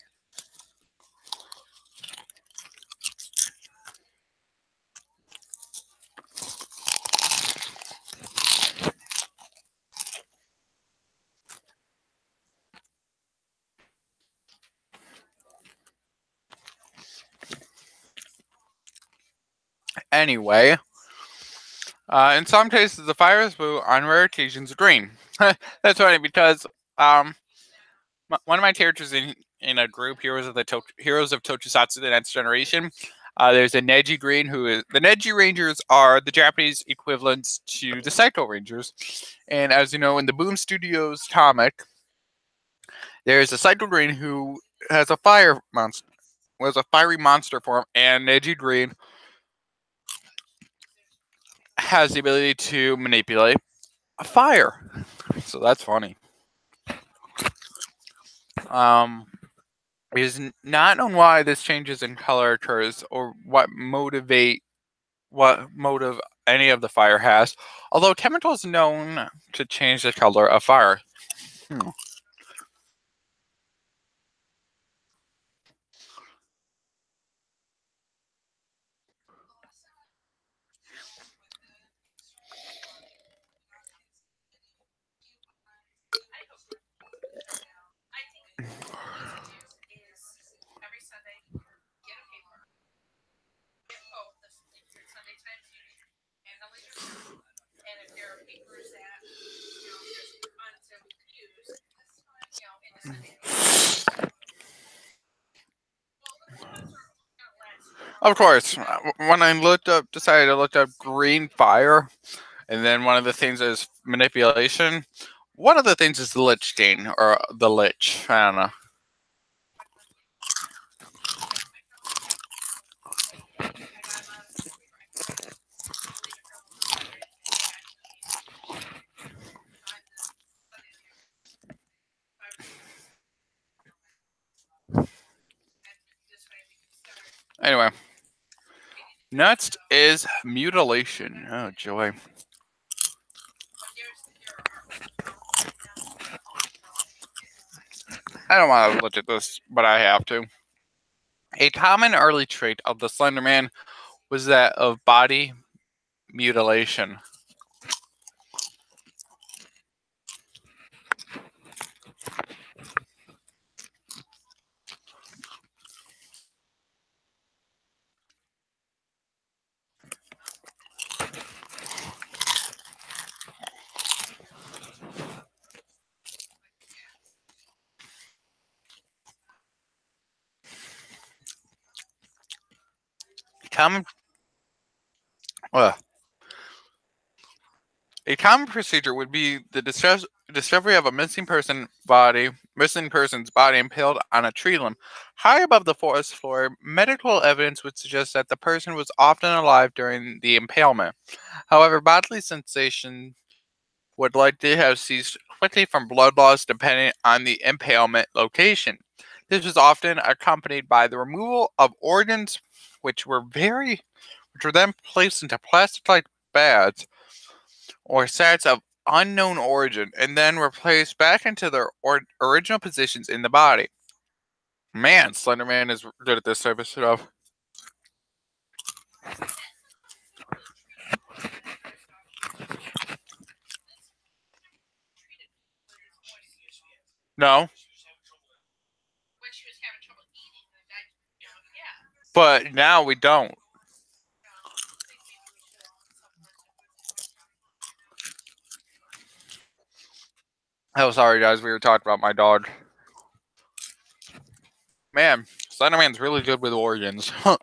S1: Anyway, in some cases, the fire is blue. On rare occasions, green. That's funny because one of my characters in a group, Heroes of Tokusatsu: The Next Generation. There's a Neji Green, who is the Neji Rangers are the Japanese equivalents to the Psycho Rangers, and as you know, in the Boom Studios comic, there's a Psycho Green who has a fiery monster form, and Neji Green has the ability to manipulate a fire. So that's funny. It is not known why this changes in color occurs or what motive any of the fire has, although chemical is known to change the color of fire. Hmm.
S4: I think what you need to do is every Sunday get a paper, get both the Sunday Times Union and the Leisure Journal. And if there are papers that there's coupons that we could use, in the Sunday paper. Well, the coupons are gonna last.
S1: Of course, when I decided to look up green fire, and then one of the things is manipulation. One of the things is the Lich King, or the Lich. I don't know. Anyway, next is mutilation. Oh joy. I don't want to look at this, but I have to. A common early trait of the Slenderman was that of body mutilation. Common, uh, a common procedure would be the discovery of a missing person's body impaled on a tree limb high above the forest floor. Medical evidence would suggest that the person was often alive during the impalement. However, bodily sensation would likely have ceased quickly from blood loss depending on the impalement location. This was often accompanied by the removal of organs which were then placed into plastic-like bags or sacks of unknown origin and then replaced back into their original positions in the body. Man, Slenderman is good at this type of stuff. No,
S4: When she was having trouble eating, yeah.
S1: but now we don't. Oh, sorry guys, we were talking about my dog. Man, Slenderman's really good with organs.
S4: See, her,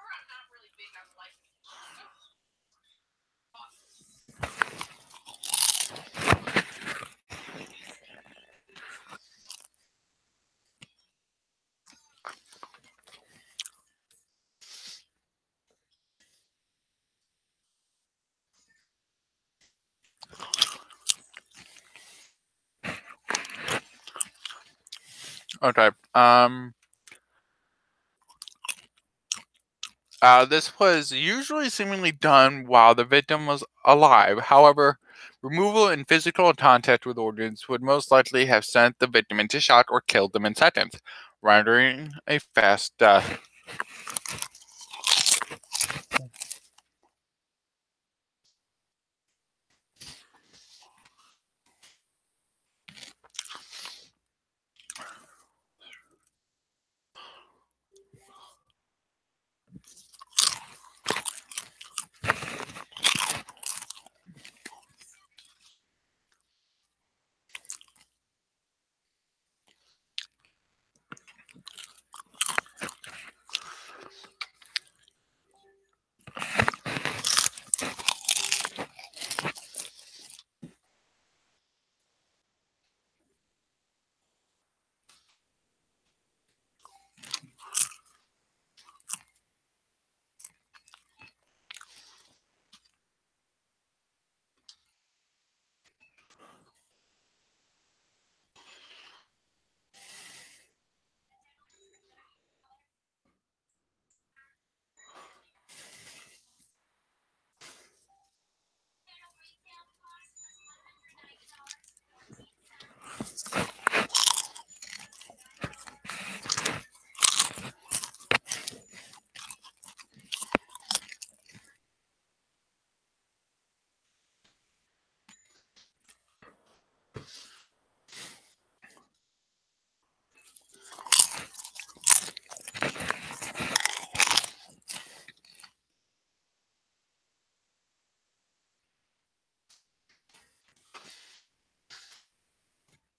S4: I'm not really big on life.
S1: Okay. This was usually seemingly done while the victim was alive. However, removal and physical contact with organs would most likely have sent the victim into shock or killed them in seconds, rendering a fast death.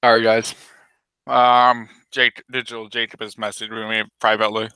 S1: Sorry, guys. Jacob has messaged me privately.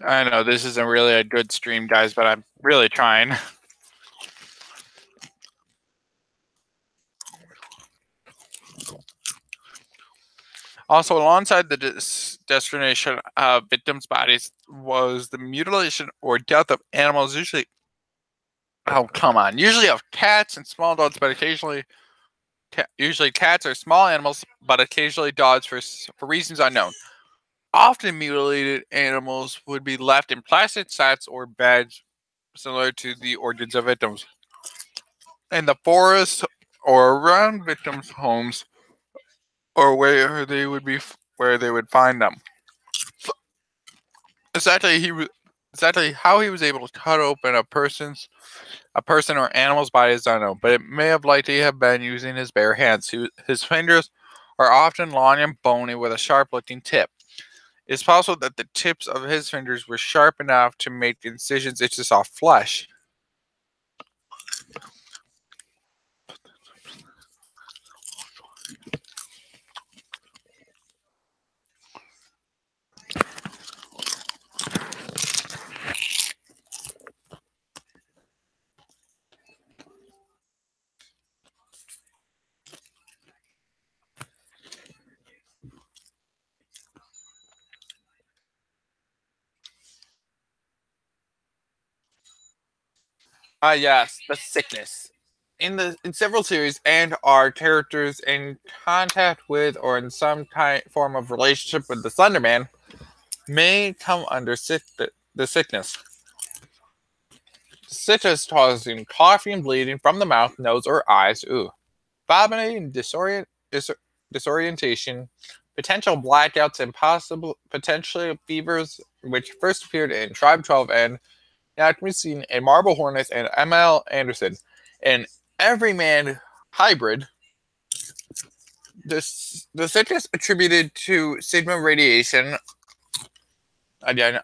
S1: I know this isn't really a good stream, guys, but I'm really trying. Also, alongside the destination of victims' bodies was the mutilation or death of animals, usually. Oh, come on. Usually of cats and small dogs, but occasionally. Usually cats are small animals, but occasionally dogs for reasons unknown. Often mutilated animals would be left in plastic sacks or bags similar to the organs of victims. In the forest or around victims' homes or where they would find them. Exactly how he was able to cut open a person or animal's body is unknown, but it may have likely have been using his bare hands. His fingers are often long and bony with a sharp-looking tip. It's possible that the tips of his fingers were sharp enough to make incisions into soft flesh. Yes, the sickness. In several series and are characters in contact with or in some form of relationship with the Slenderman may come under the sickness. Sickness causing coughing and bleeding from the mouth, nose, or eyes. Vomiting, disorientation, potential blackouts, and possible potentially fevers, which first appeared in Tribe 12 and now can be seen in Marble Hornets and ML Anderson. In Everyman Hybrid, the sickness attributed to Sigma radiation. Again,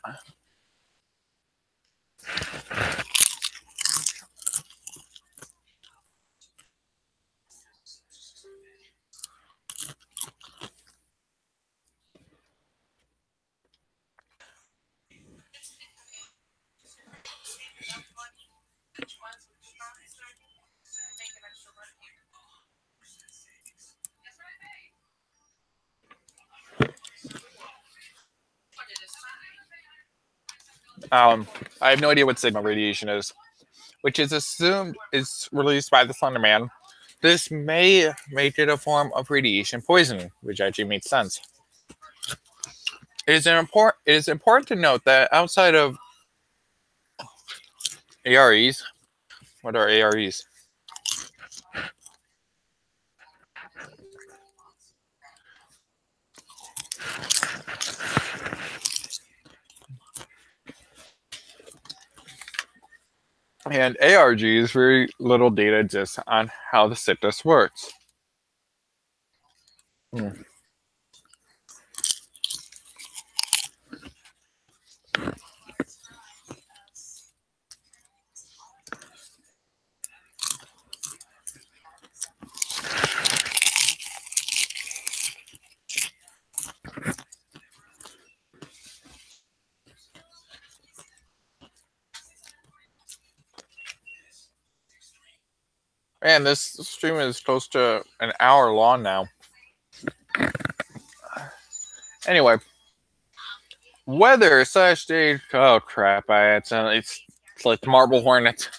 S1: I have no idea what sigma radiation is, which is assumed is released by the Slender Man. This may make it a form of radiation poisoning, which actually makes sense. It is important to note that outside of AREs, what are AREs? And ARGs, very little data exists on how the sickness works. Man, this stream is close to an hour long now. Anyway, weather slash day. Oh crap! It's like Marble Hornet.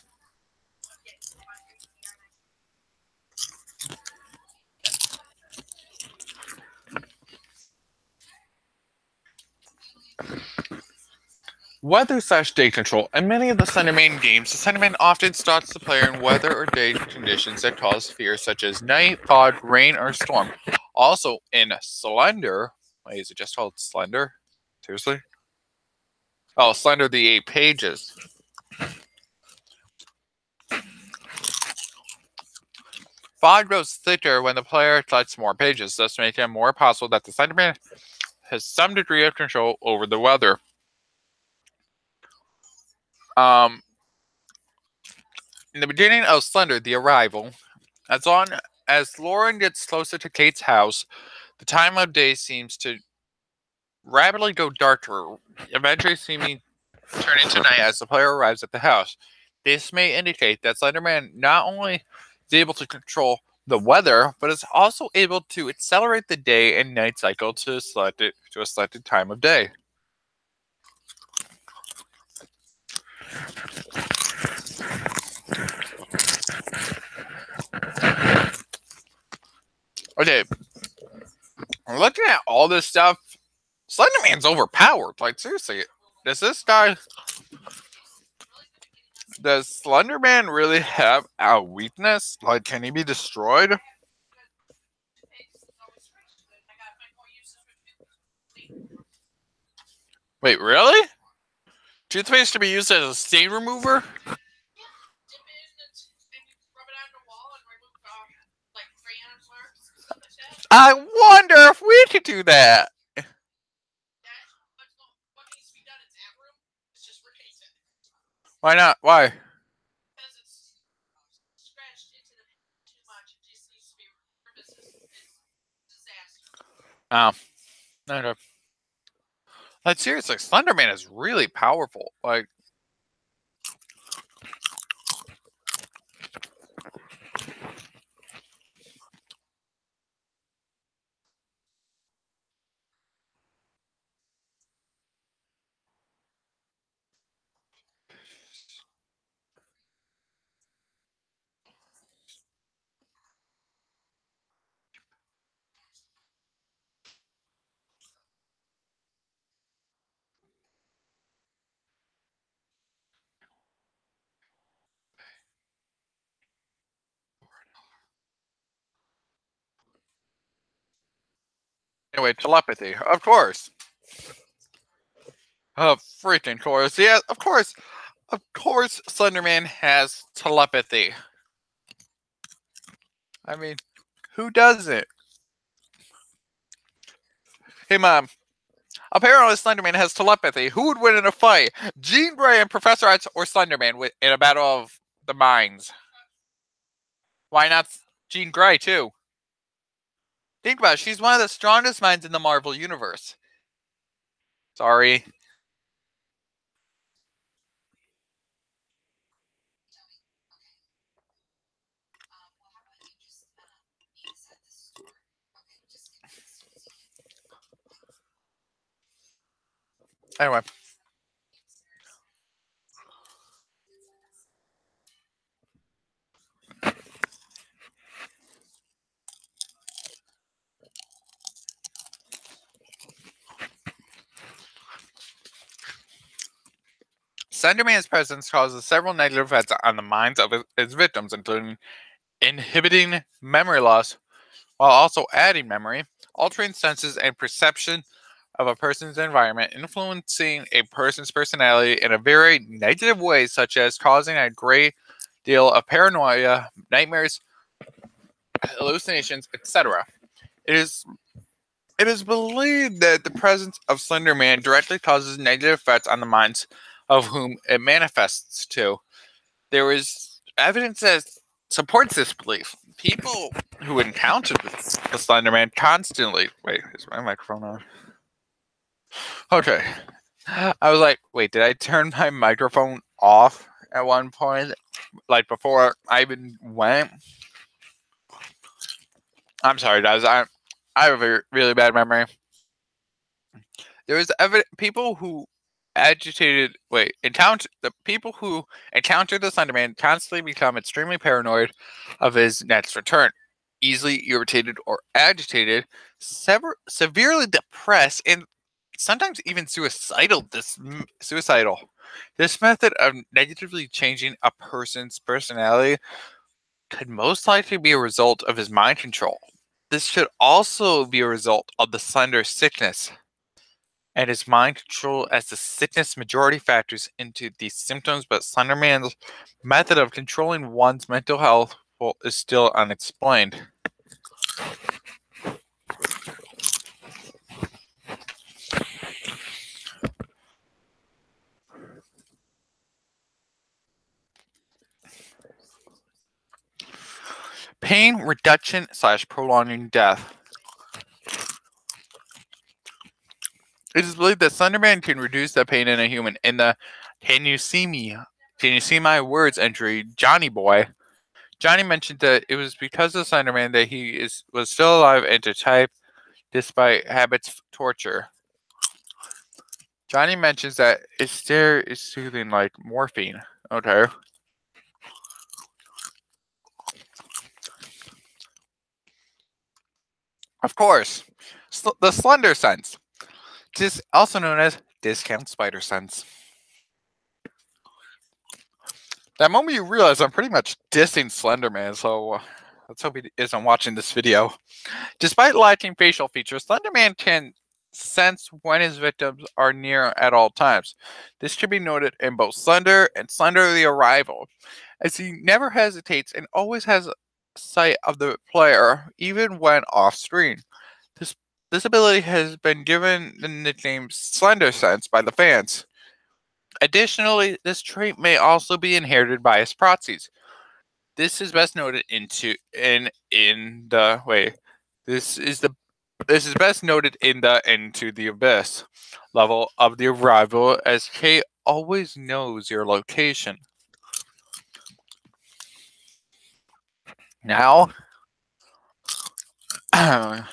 S1: Weather slash day control. In many of the Slenderman games, the Slenderman often starts the player in weather or day conditions that cause fear, such as night, fog, rain, or storm. Also, in Slender, wait, is it just called Slender? Seriously? Oh, Slender the 8 Pages. Fog grows thicker when the player collects more pages, thus making it more possible that the Slenderman has some degree of control over the weather. In the beginning of Slender, the Arrival, as long as Lauren gets closer to Kate's house, the time of day seems to rapidly go darker, eventually seeming turn into night as the player arrives at the house. This may indicate that Slenderman not only is able to control the weather, but is also able to accelerate the day and night cycle to a selected time of day. Okay, looking at all this stuff, Slenderman's overpowered. Like, seriously, does this guy. Does Slenderman really have a weakness? Like, can he be destroyed? Wait, really? Toothpaste to be used as a stain remover? I wonder if we could do that. Why not? Why? Oh, okay. Like, seriously, Slenderman is really powerful. Like, anyway, telepathy. Of course. Of freaking course. Yeah, of course. Of course, Slenderman has telepathy. I mean, who doesn't? Hey, Mom. Apparently, Slenderman has telepathy. Who would win in a fight? Jean Grey and Professor X or Slenderman in a battle of the minds? Why not Jean Grey, too? Think about it. She's one of the strongest minds in the Marvel Universe. Sorry. Anyway. Slenderman's presence causes several negative effects on the minds of his victims, including inhibiting memory loss while also adding memory, altering senses and perception of a person's environment, influencing a person's personality in a very negative way, such as causing a great deal of paranoia, nightmares, hallucinations, etc. It is it is believed that the presence of Slender Man directly causes negative effects on the minds of whom it manifests to. There is evidence that supports this belief. People who encounter the Slender Man constantly. Wait, is my microphone on? Okay. I was like, wait, did I turn my microphone off at one point? Like before I even went? I'm sorry, guys. I have a really bad memory. There was people who encounter the people who encounter the Slenderman constantly become extremely paranoid of his next return, easily irritated or agitated, severely depressed, and sometimes even suicidal. Suicidal. This method of negatively changing a person's personality could most likely be a result of his mind control. This could also be a result of the Slender sickness and his mind control as the sickness majority factors into these symptoms, but Slenderman's method of controlling one's mental health is still unexplained. Pain reduction / prolonging death. It is believed that Slenderman can reduce the pain in a human. In the "Can you see me? Can you see my words?" entry, Johnny mentioned that it was because of Slenderman that was still alive and to type despite habits torture. Johnny mentions that its stare is soothing like morphine. Okay. Of course. The Slender Sense. Also known as Discount Spider Sense. That moment you realize I'm pretty much dissing Slenderman, so let's hope he isn't watching this video. Despite lacking facial features, Slenderman can sense when his victims are near at all times. This can be noted in both Slender and Slender the Arrival, as he never hesitates and always has sight of the player, even when off screen. This, this ability has been given the nickname Slender Sense by the fans. Additionally, this trait may also be inherited by his proxies. This is best noted in the wait. This is the this is best noted in the Into the Abyss level of the Arrival, as Kate always knows your location. Now, I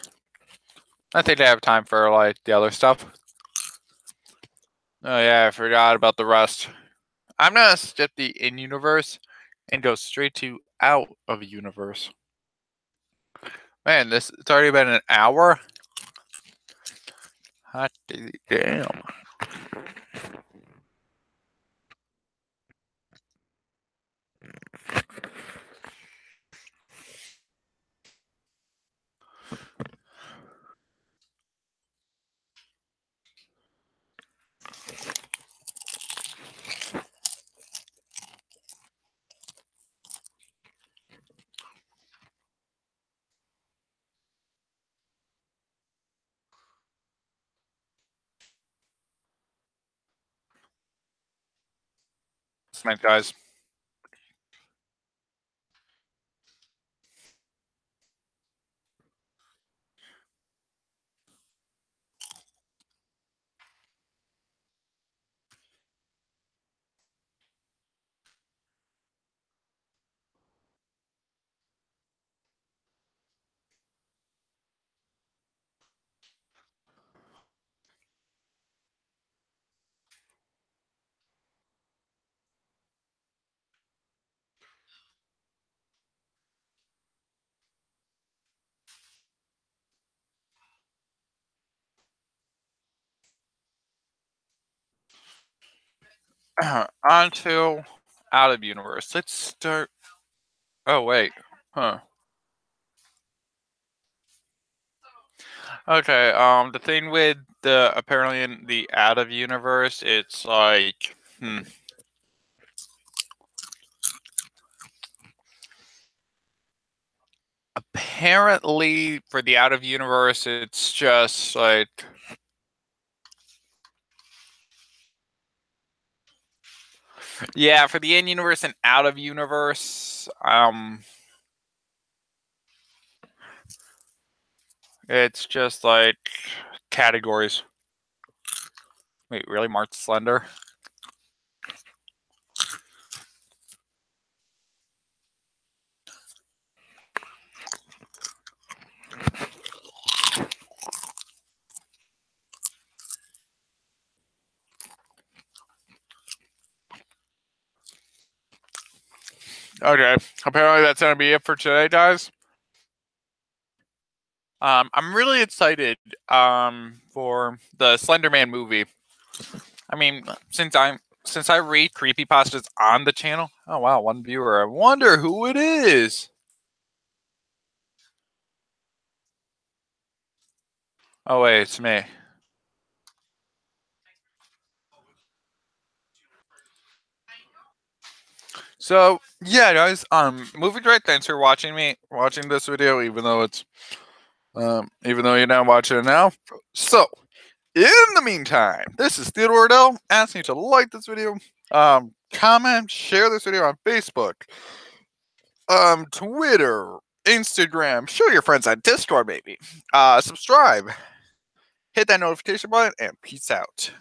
S1: think I have time for like the other stuff. Oh yeah, I forgot about the rest. I'm gonna skip the in-universe and go straight to out of universe. Man, it's already been an hour. Hot damn. Night, guys. onto out of universe. Let's start. Oh wait, huh? Okay. The thing with the apparently in the out of universe, it's like, apparently for the out of universe, it's just like. Yeah, for the in universe and out of universe, it's just like categories. Wait, really? March Slender? Okay, apparently that's gonna be it for today, guys. I'm really excited for the Slenderman movie. I mean, since I read creepypastas on the channel. Oh wow, one viewer. I wonder who it is. Oh wait, it's me. So yeah, guys. Movie Direct, thanks for watching this video, even though you're not watching it now. So in the meantime, this is Theodore Dell asking you to like this video, comment, share this video on Facebook, Twitter, Instagram, show your friends on Discord, maybe. Subscribe, hit that notification button, and peace out.